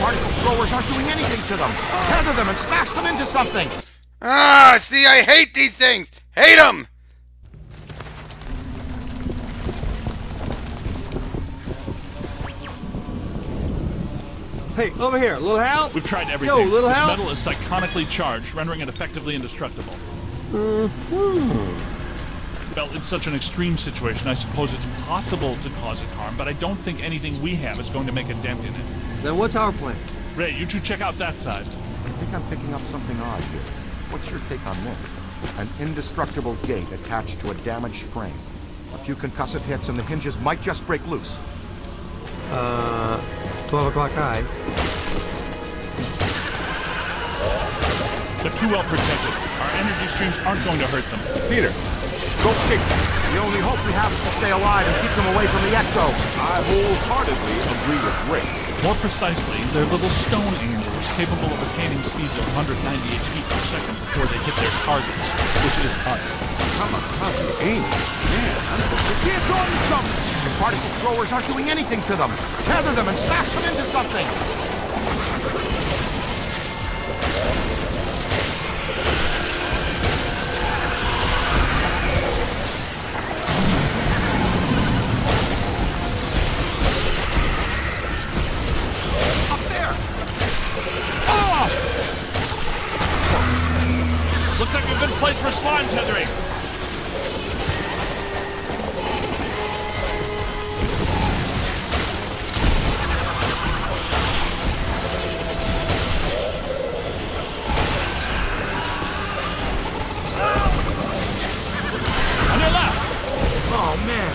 Particle throwers aren't doing anything to them. Tether them and smash them into something. Ah, see, I hate these things! Hate them! Hey, over here. Little help? We've tried everything. Yo, little this help? metal is psychonically charged, rendering it effectively indestructible. Well, in such an extreme situation, I suppose it's possible to cause it harm, but I don't think anything we have is going to make a dent in it. Then what's our plan? Ray, you two check out that side. I think I'm picking up something odd here. What's your take on this? An indestructible gate attached to a damaged frame. A few concussive hits and the hinges might just break loose. 12 o'clock high. They're too well protected. Our energy streams aren't going to hurt them. Peter, go kick them. The only hope we have is to stay alive and keep them away from the Ecto. I wholeheartedly agree with Ray. More precisely, they're little stone angels capable of attaining speeds of 198 feet per second before they hit their targets, which is us. Kamikaze angel. Man, I'm going to get on to something. Particle throwers aren't doing anything to them. Tether them and smash them into something. Up there. Looks like a good place for slime tethering. On your left. Oh, man.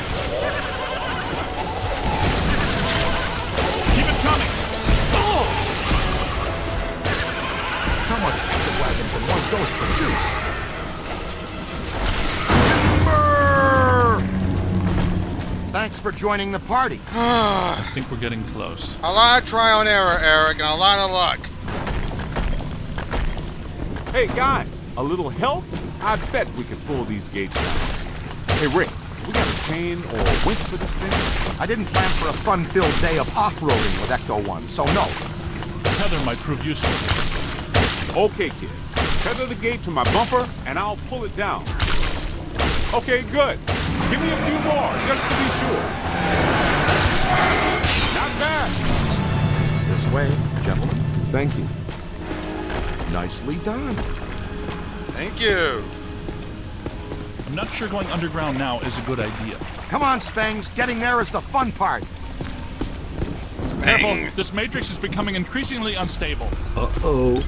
Keep it coming. How much acid wagon can one ghost produce? Thanks for joining the party. I think we're getting close. A lot of trial and error, Eric, and a lot of luck. Hey, guys, a little help? I bet we can pull these gates down. Hey, Rick, we got a chain or a winch for this thing? I didn't plan for a fun-filled day of off-roading with Ecto-1, so no. The tether might prove useful. Okay, kid. Tether the gate to my bumper, and I'll pull it down. Okay, good. Give me a few more, just to be sure. Not bad. This way, gentlemen. Thank you. Nicely done. Thank you. I'm not sure going underground now is a good idea. Come on, Spangs. Getting there is the fun part. Careful, Bang. this matrix is becoming increasingly unstable. Uh-oh.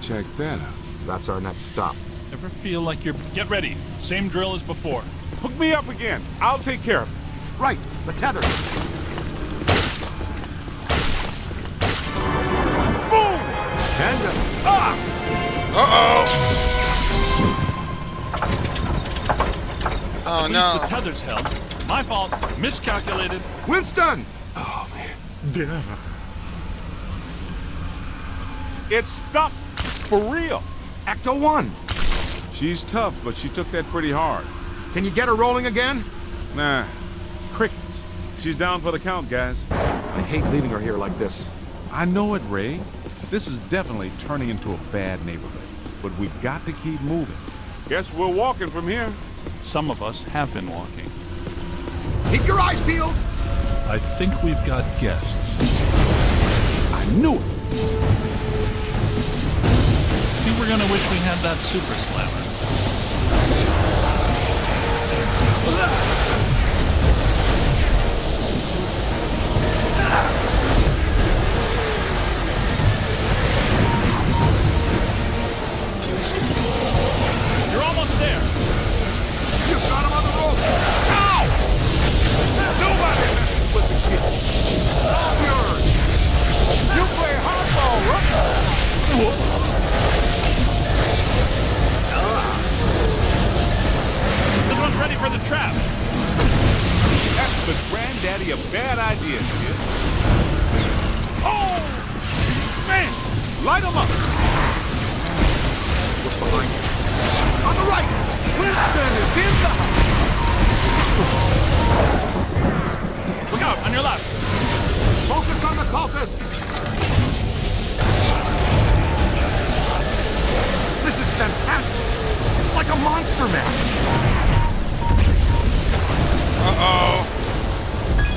Check that out. That's our next stop. Ever feel like you're... Get ready. Same drill as before. Hook me up again. I'll take care of it. Right, the tether. Boom! And, Uh-oh! Oh, At least no. the tether's held. My fault. Miscalculated. Winston! It's stuck. For real. Ecto 1. She's tough, but she took that pretty hard. Can you get her rolling again? Nah. Crickets. She's down for the count, guys. I hate leaving her here like this. I know it, Ray. This is definitely turning into a bad neighborhood. But we've got to keep moving. Guess we're walking from here. Some of us have been walking. Keep your eyes peeled. I think we've got guests. I knew it. I think we're gonna wish we had that super slammer. You're almost there. You got him on the rope. Ow! Nobody messes with the kid. All yours. You play hardball, Rook. This one's ready for the trap. That's the granddaddy of bad ideas, kid. Oh! Man! Light 'em up! What's behind you? On the right! Winston is in the house! Look out, on your left. Focus on the cultists! This is fantastic! It's like a monster mash! Uh-oh.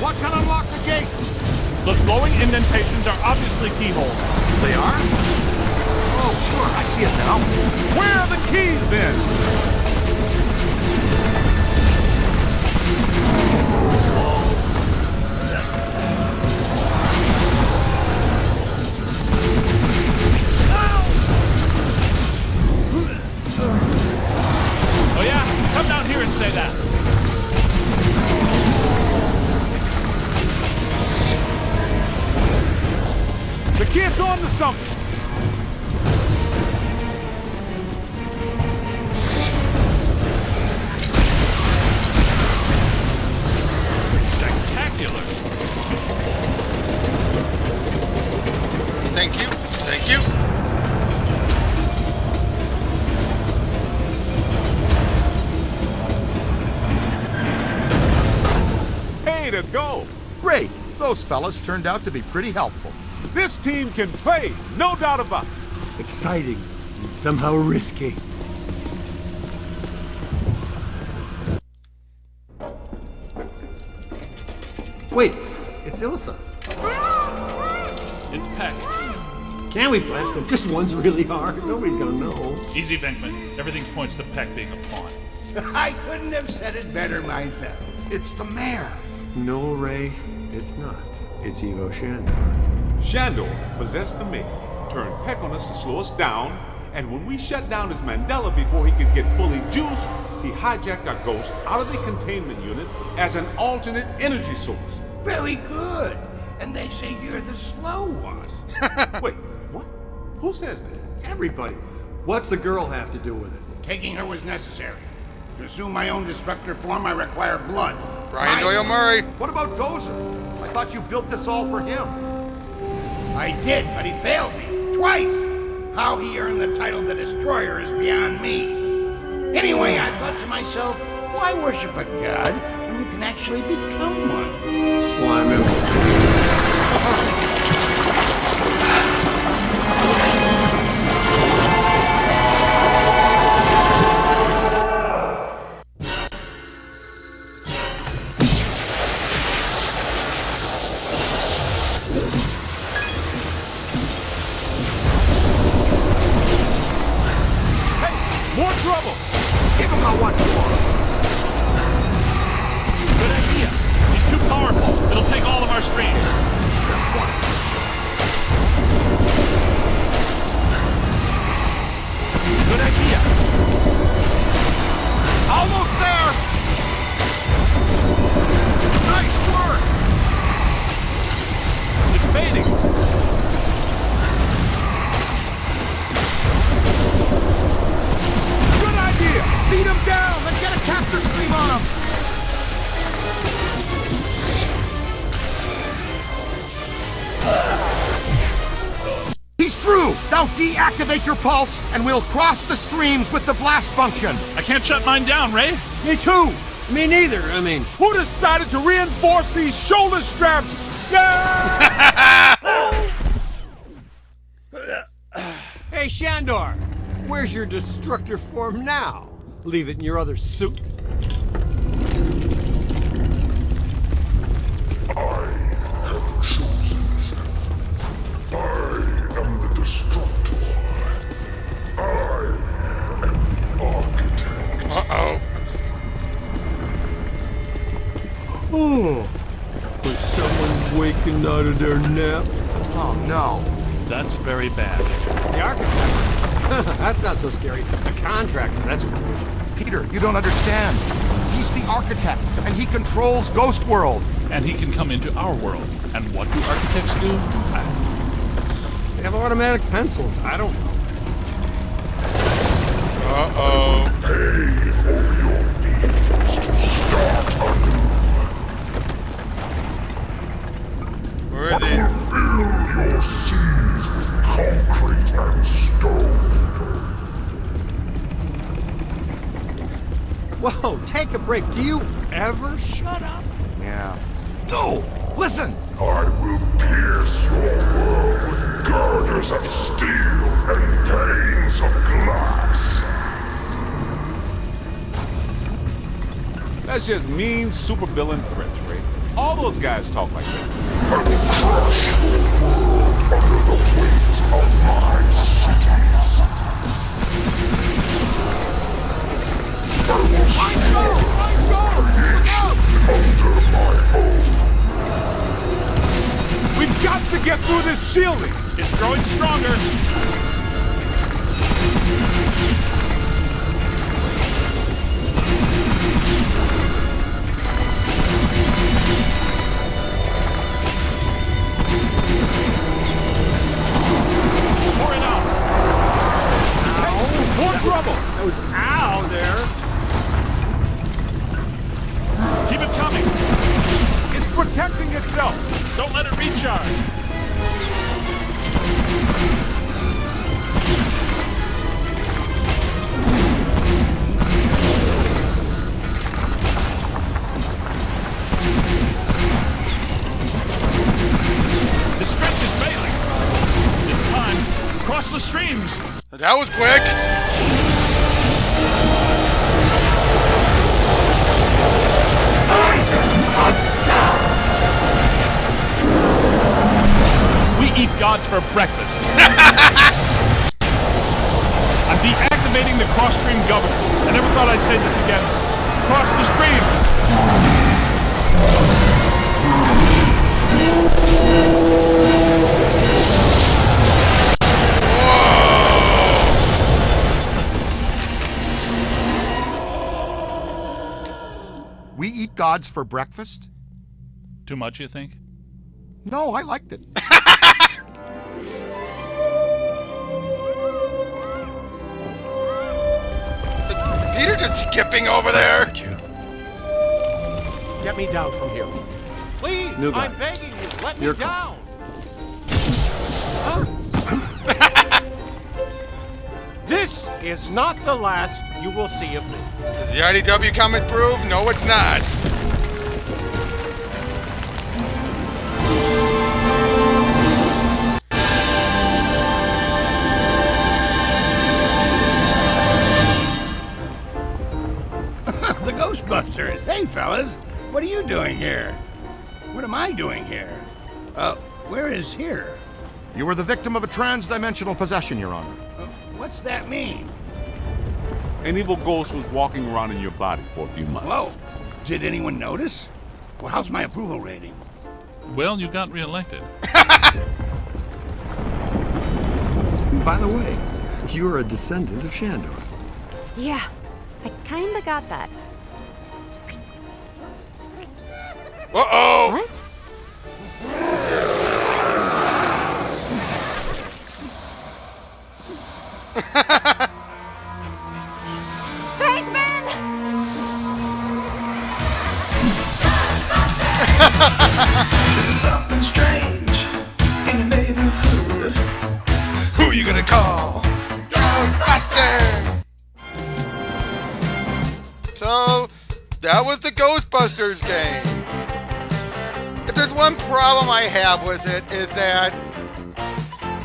What can unlock the gates? Those glowing indentations are obviously keyholes. They are? Oh, sure, I see it now. Where are the keys, then? Oh yeah? Come down here and say that. The kid's on to something. Spectacular. Thank you. Thank you. Hey, to go. Great! Those fellas turned out to be pretty helpful. This team can play, no doubt about it. Exciting and somehow risky. Wait, it's Ilsa. It's Peck. Can we blast him? Just one's really hard. Nobody's gonna know. Easy, Venkman. Everything points to Peck being a pawn. I couldn't have said it better myself. It's the mayor. No, Ray, it's not. It's Evo Shandor. Shandor possessed the mayor, turned Peck on us to slow us down, and when we shut down his Mandela before he could get fully juiced, he hijacked our ghost out of the containment unit as an alternate energy source. Very good. And they say you're the slow one. Wait, what? Who says that? Everybody. What's the girl have to do with it? Taking her was necessary. To assume my own destructor form, I require blood. Brian Doyle Murray. What about Gozer? I thought you built this all for him. I did, but he failed me. Twice! How he earned the title The Destroyer is beyond me. Anyway, I thought to myself, why worship a god when you can actually become one? Slime him. More trouble! Give him a what for. Good idea. He's too powerful. Now deactivate your pulse, and we'll cross the streams with the blast function. I can't shut mine down, Ray. Me too. Me neither. I mean, Who decided to reinforce these shoulder straps? hey, Shandor, where's your destructor form now? Leave it in your other suit. I have chosen. I am the destructor. I am the architect. Uh-oh. Oh, was someone waking out of their nap? Oh, no. That's very bad. The architect? That's not so scary. The contractor, that's weird. Peter, you don't understand. He's the architect, and he controls Ghost World. And he can come into our world. And what do architects do? They have automatic pencils. I don't know. Uh-oh. Pay over your fields to start anew. Where is he? Fill your seas with concrete and stone. Whoa, take a break. Do you ever shut up? Yeah. No! Listen! I will pierce your world with girders of steel and panes of glass. That's just mean supervillain threats, Ray. All those guys talk like that. I will crush your world under the weight of my cities. I will under my own. We've got to get through this shielding. It's growing stronger. Pour it out. More trouble. That was ow there. Keep it coming. It's protecting itself. Don't let it recharge. The strength is failing. It's time. Cross the streams. That was quick. We eat gods for breakfast. I'm deactivating the cross-stream governor. I never thought I'd say this again. Cross the streams. We eat gods for breakfast? Too much, you think? No, I liked it. Peter just skipping over there. Get me down from here. Please, New guy. I'm begging you, let Your me call. down. This is not the last you will see of me. Does the IDW comment prove? No, it's not. The Ghostbusters. Hey, fellas. What are you doing here? What am I doing here? Where is here? You were the victim of a trans-dimensional possession, Your Honor. What's that mean? An evil ghost was walking around in your body for a few months. Whoa. Did anyone notice? Well, how's my approval rating? Well, you got reelected. By the way, you're a descendant of Shandor. Yeah, I kinda got that. Uh-oh. What? Bateman! There's something strange in the neighborhood. Who are you gonna call? there's one problem I have with it is that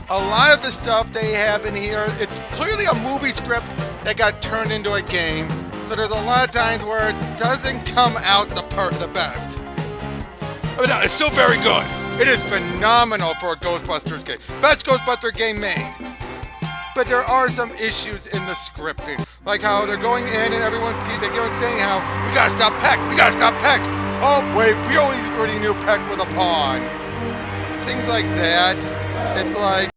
a lot of the stuff they have in here, it's clearly a movie script that got turned into a game. So there's a lot of times where it doesn't come out the best. But no, it's still very good. It is phenomenal for a Ghostbusters game. Best Ghostbuster game made. But there are some issues in the scripting. Like how they're going in and they're saying how, we gotta stop Peck, we gotta stop Peck. Oh wait, we already knew Peck was a pawn. Things like that. It's like,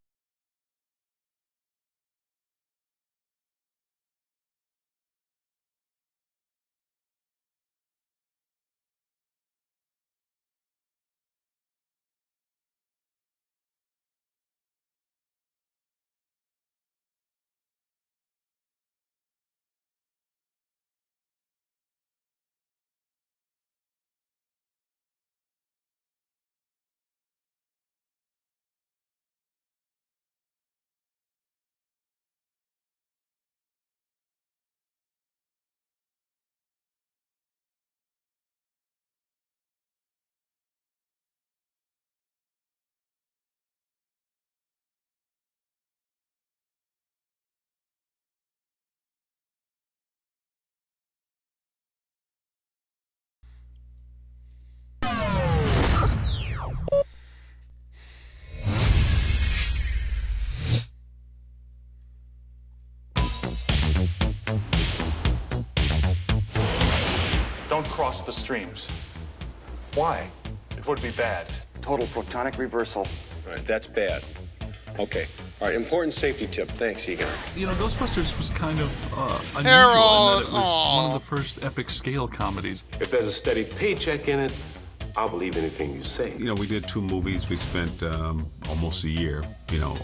Don't cross the streams. Why? It would be bad. Total protonic reversal. All right, that's bad. Okay. All right, important safety tip. Thanks, Egon. You know, Ghostbusters was kind of unusual in Harold, that it was one of the first epic scale comedies. If there's a steady paycheck in it, I'll believe anything you say. You know, we did 2 movies. We spent almost a year,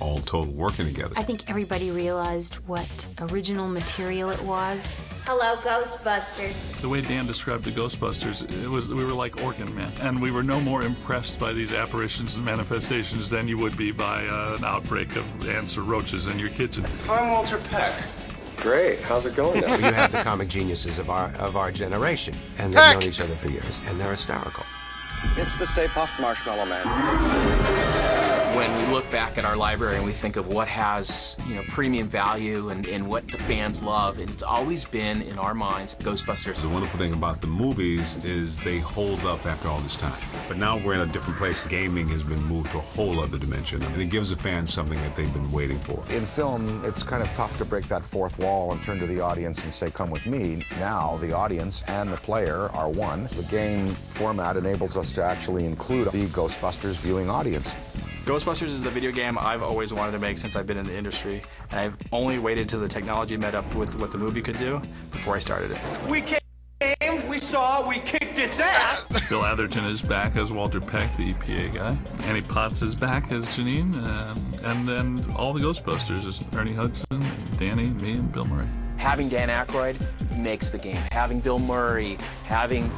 all total working together. I think everybody realized what original material it was. Hello, Ghostbusters. The way Dan described the Ghostbusters, we were like Organ Man, and we were no more impressed by these apparitions and manifestations than you would be by an outbreak of ants or roaches in your kitchen. I'm Walter Peck. Great. How's it going now? You have the comic geniuses of our generation, and they've known each other for years, and they're hysterical. It's the Stay Puft Marshmallow Man. When we look back at our library and we think of what has, premium value and what the fans love, it's always been, in our minds, Ghostbusters. The wonderful thing about the movies is they hold up after all this time. But now we're in a different place. Gaming has been moved to a whole other dimension, and it gives the fans something that they've been waiting for. In film, it's kind of tough to break that fourth wall and turn to the audience and say, come with me. Now, the audience and the player are one. The game format enables us to actually include the Ghostbusters viewing audience. Ghostbusters is the video game I've always wanted to make since I've been in the industry, and I've only waited till the technology met up with what the movie could do before I started it. We came, we saw, we kicked its ass. Bill Atherton is back as Walter Peck, the EPA guy. Annie Potts is back as Janine, and then all the Ghostbusters is Ernie Hudson, Danny, me, and Bill Murray. Having Dan Aykroyd makes the game. Having Bill Murray, having,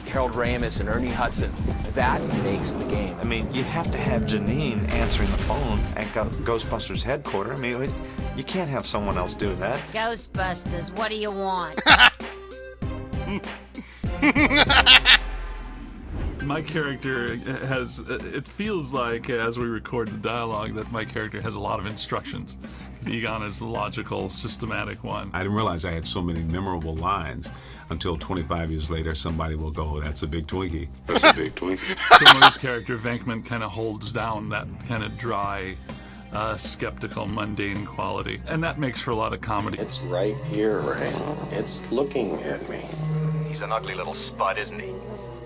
Harold Ramis and Ernie Hudson, that makes the game. I mean, you have to have Janine answering the phone at Ghostbusters headquarters. I mean, you can't have someone else do that. Ghostbusters, what do you want? My character it feels like, as we record the dialogue, that my character has a lot of instructions. Egon is the logical, systematic one. I didn't realize I had so many memorable lines until 25 years later somebody will go, that's a big Twinkie. That's a big Twinkie. Murray's character, Venkman, kind of holds down that kind of dry, skeptical, mundane quality. And that makes for a lot of comedy. It's right here, Ray. It's looking at me. He's an ugly little spud, isn't he?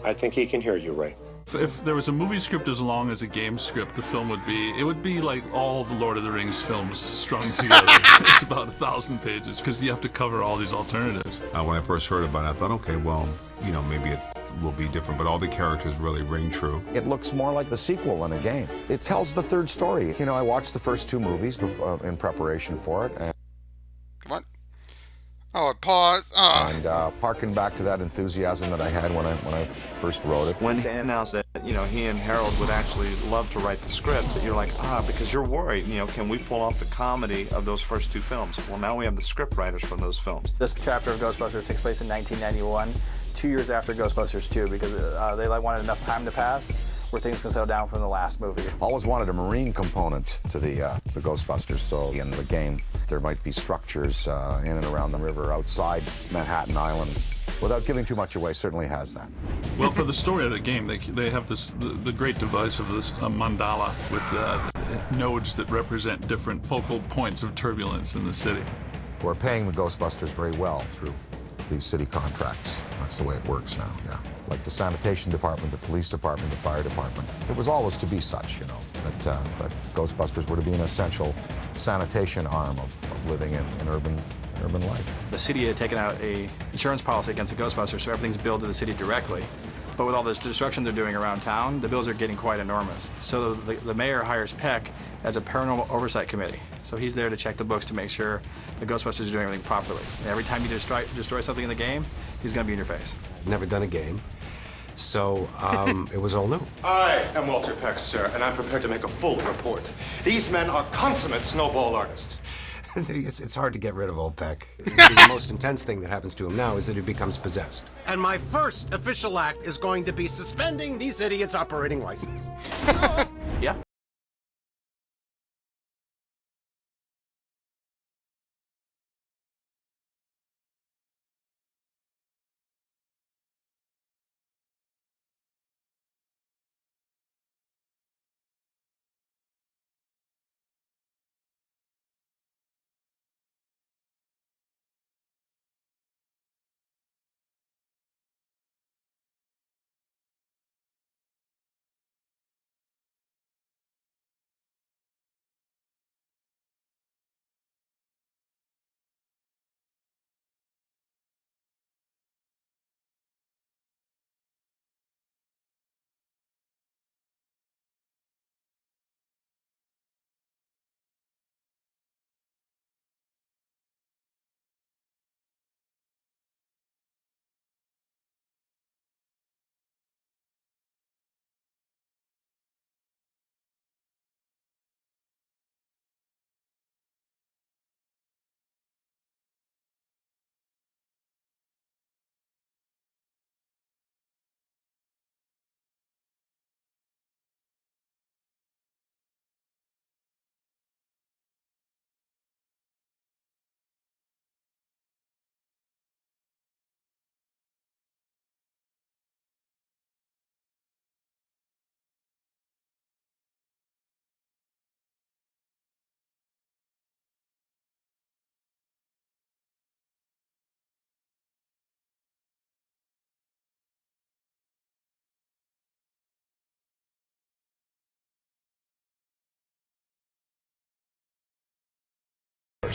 I think he can hear you, Ray. If there was a movie script as long as a game script, the film would be like all the Lord of the Rings films strung together. It's about 1,000 pages because you have to cover all these alternatives. When I first heard about it, I thought, okay, well, maybe it will be different, but all the characters really ring true. It looks more like the sequel than a game. It tells the third story. I watched the first 2 movies in preparation for it. And come on. Oh, pause. And harken back to that enthusiasm that I had when I first wrote it. When Dan announced that, he and Harold would actually love to write the script, that you're like, because you're worried, can we pull off the comedy of those first 2 films? Well, now we have the script writers from those films. This chapter of Ghostbusters takes place in 1991, 2 years after Ghostbusters 2, because they wanted enough time to pass where things can settle down from the last movie. Always wanted a marine component to the Ghostbusters, so in the game there might be structures in and around the river outside Manhattan Island. Without giving too much away, certainly has that. Well, for the story of the game, they have the great device of this mandala with nodes that represent different focal points of turbulence in the city. We're paying the Ghostbusters very well through these city contracts. That's the way it works now, yeah. Like the sanitation department, the police department, the fire department. It was always to be such, you know, that Ghostbusters were to be an essential sanitation arm of living in urban life. The city had taken out a insurance policy against the Ghostbusters, so everything's billed to the city directly. But with all this destruction they're doing around town, the bills are getting quite enormous. So the mayor hires Peck as a paranormal oversight committee. So he's there to check the books to make sure the Ghostbusters are doing everything properly. And every time you destroy something in the game, he's going to be in your face. Never done a game, so it was all new. I am Walter Peck, sir, and I'm prepared to make a full report. These men are consummate snowball artists. It's hard to get rid of old Peck. The most intense thing that happens to him now is that he becomes possessed. And my first official act is going to be suspending these idiots' operating license. Yeah.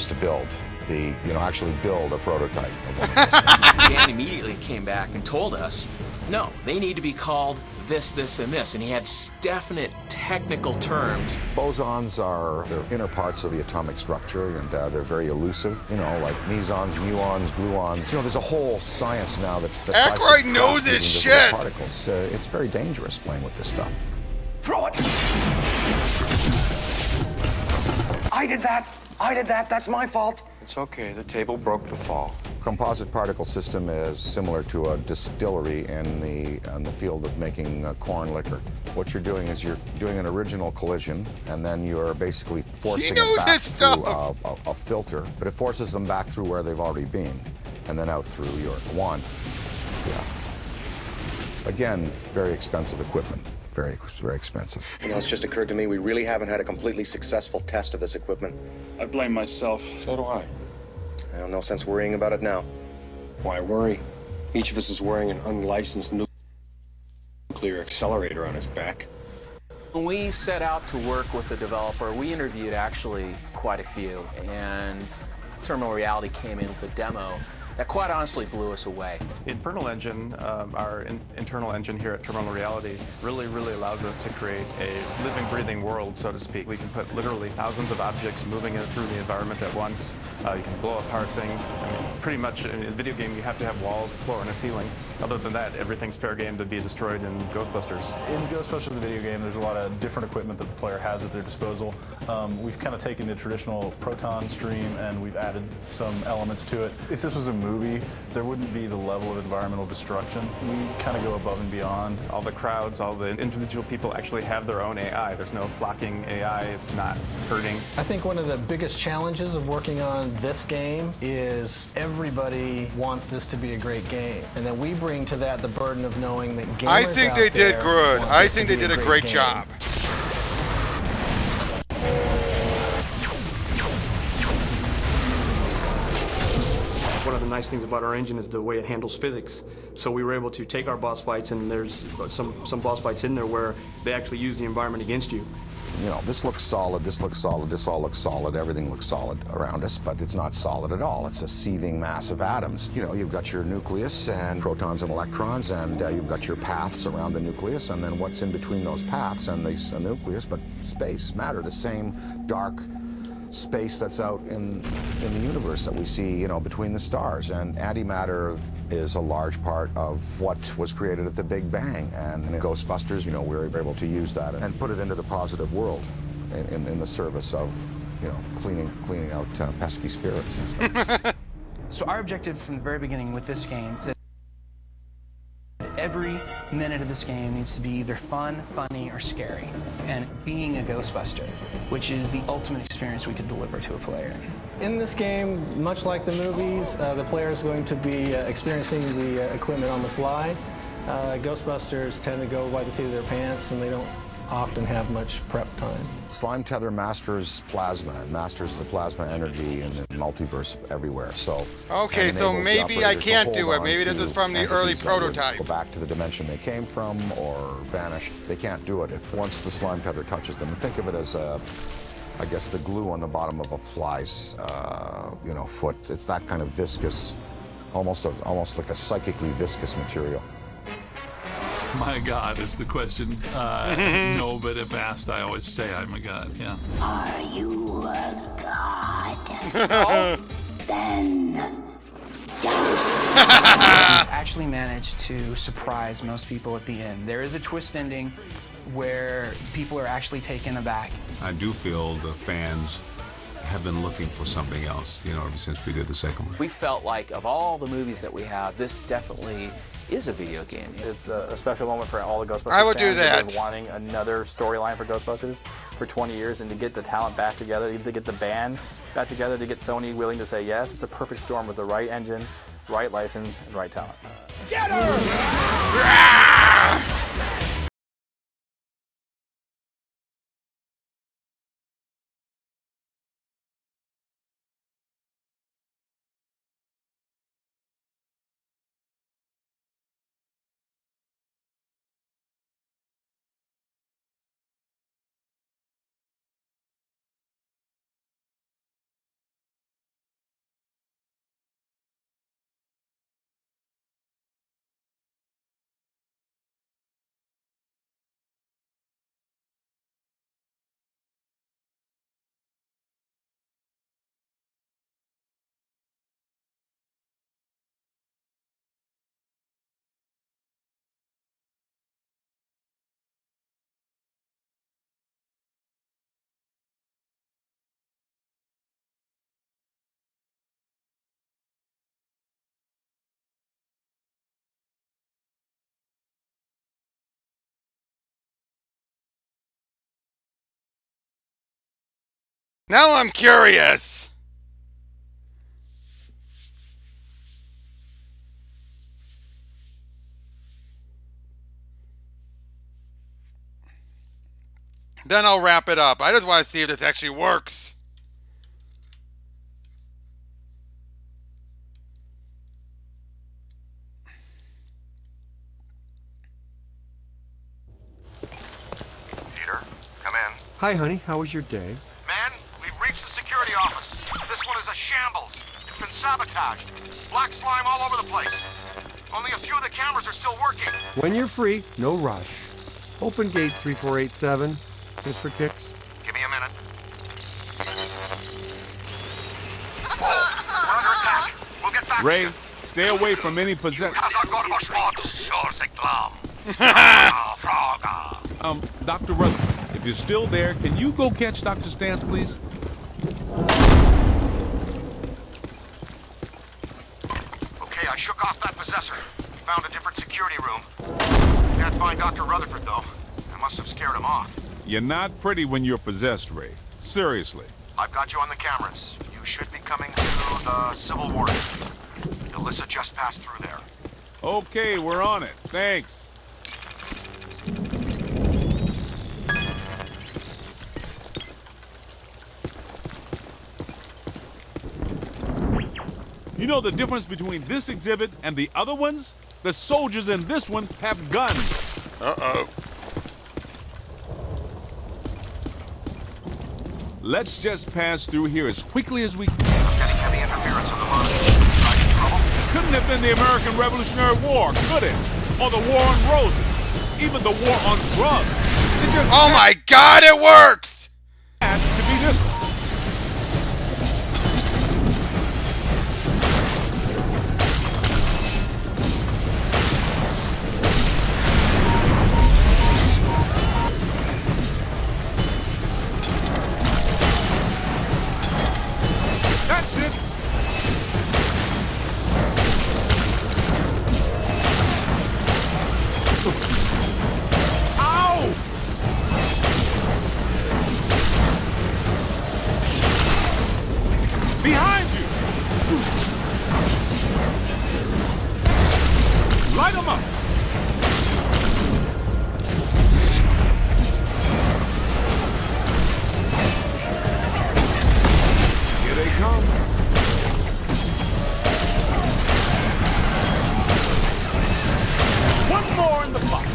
To build actually build a prototype of one. Dan immediately came back and told us, no, they need to be called this, this, and this. And he had definite technical terms. Bosons are the inner parts of the atomic structure, and they're very elusive. You know, like mesons, muons, gluons. You know, there's a whole science now that's Aykroyd knows his shit. Particles. It's very dangerous playing with this stuff. Throw it! I did that. That's my fault. It's okay. The table broke the fall. Composite particle system is similar to a distillery in the field of making corn liquor. What you're doing is you're doing an original collision, and then you're basically forcing it back through a filter, but it forces them back through where they've already been, and then out through your wand. Yeah. Again, very expensive equipment. Very, very expensive. You know, it's just occurred to me we really haven't had a completely successful test of this equipment. I blame myself. So do I. Well, no sense worrying about it now. Why worry? Each of us is wearing an unlicensed nuclear accelerator on his back. When we set out to work with the developer, we interviewed actually quite a few, and Terminal Reality came in with a demo that quite honestly blew us away. The Infernal Engine, our internal engine here at Terminal Reality, really allows us to create a living, breathing world, so to speak. We can put literally thousands of objects moving through the environment at once. You can blow apart things. I mean, pretty much in a video game, you have to have walls, a floor, and a ceiling. Other than that, everything's fair game to be destroyed in Ghostbusters. In Ghostbusters, the video game, there's a lot of different equipment that the player has at their disposal. We've kind of taken the traditional proton stream and we've added some elements to it. If this was a movie, movie, there wouldn't be the level of environmental destruction. We kind of go above and beyond. All the crowds, all the individual people actually have their own AI. There's no flocking AI. It's not hurting. I think one of the biggest challenges of working on this game is everybody wants this to be a great game. And then we bring to that the burden of knowing that gamers I think they did good. I think they did a great job. One of the nice things about our engine is the way it handles physics. So we were able to take our boss fights, and there's some boss fights in there where they actually use the environment against you. You know, this looks solid, this looks solid, this all looks solid, everything looks solid around us, but it's not solid at all. It's a seething mass of atoms. You know, you've got your nucleus and protons and electrons, and you've got your paths around the nucleus, and then what's in between those paths and the nucleus, but space, matter, the same dark space that's out in the universe that we see, you know, between the stars. And antimatter is a large part of what was created at the Big Bang. And in Ghostbusters, you know, we were able to use that and put it into the positive world in the service of, you know, cleaning out pesky spirits and stuff. So our objective from the very beginning with this game is that every minute of this game needs to be either fun, funny, or scary. And being a Ghostbuster, which is the ultimate experience we could deliver to a player. In this game, much like the movies, the player is going to be experiencing the equipment on the fly. Ghostbusters tend to go by the seat of their pants, and they don't often have much prep time. Slime Tether masters plasma and masters the plasma energy in the multiverse everywhere. So okay, so maybe I can't do it. Maybe this is from the early prototype. Go back to the dimension they came from or vanish. They can't do it if once the slime tether touches them. Think of it as I guess the glue on the bottom of a fly's you know, foot. It's that kind of viscous, almost like a psychically viscous material. My God is the question. No, but if asked, I always say I'm a god, yeah. Are you a god? No. Then Actually managed to surprise most people at the end. There is a twist ending where people are actually taken aback. I do feel the fans have been looking for something else, you know, ever since we did the second one. We felt like of all the movies that we have, this definitely is a video game. It's a special moment for all the Ghostbusters I would fans do that. who've been wanting another storyline for Ghostbusters for 20 years, and to get the talent back together, to get the band back together, to get Sony willing to say yes. It's a perfect storm with the right engine, right license, and right talent. get her! Now I'm curious. Then I'll wrap it up. I just want to see if this actually works. Peter, come in. Hi, honey. How was your day? Man, we've reached the security office. This one is a shambles. It's been sabotaged. Black slime all over the place. Only a few of the cameras are still working. When you're free, no rush. Open gate 3487, just for kicks. Give me a minute. We're under attack. We'll get back Ray, to you. stay away from any possession. Dr. Rutherford, if you're still there, can you go catch Dr. Stantz, please? off that possessor. Found a different security room. Can't find Dr. Rutherford, though. I must have scared him off. You're not pretty when you're possessed, Ray. Seriously. I've got you on the cameras. You should be coming to the Civil War. Alyssa just passed through there. Okay, we're on it. Thanks. You know the difference between this exhibit and the other ones? The soldiers in this one have guns. Uh-oh. Let's just pass through here as quickly as we can. Getting heavy interference on the monitor. Couldn't have been the American Revolutionary War, could it? Or the War on Roses. Even the War on Drugs. It just oh my God, it works! had to be this one. That's it. Ow! Behind you! Light them up! Here they come. One more in the box.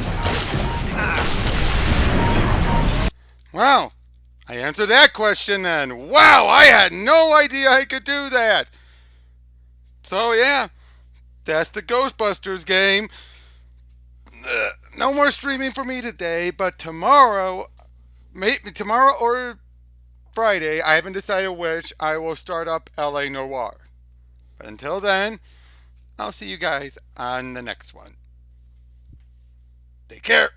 Wow. I answered that question and wow, I had no idea I could do that. So yeah, that's the Ghostbusters game. No more streaming for me today, but tomorrow, maybe tomorrow or Friday, I haven't decided which, I will start up LA Noire. But until then, I'll see you guys on the next one. Take care.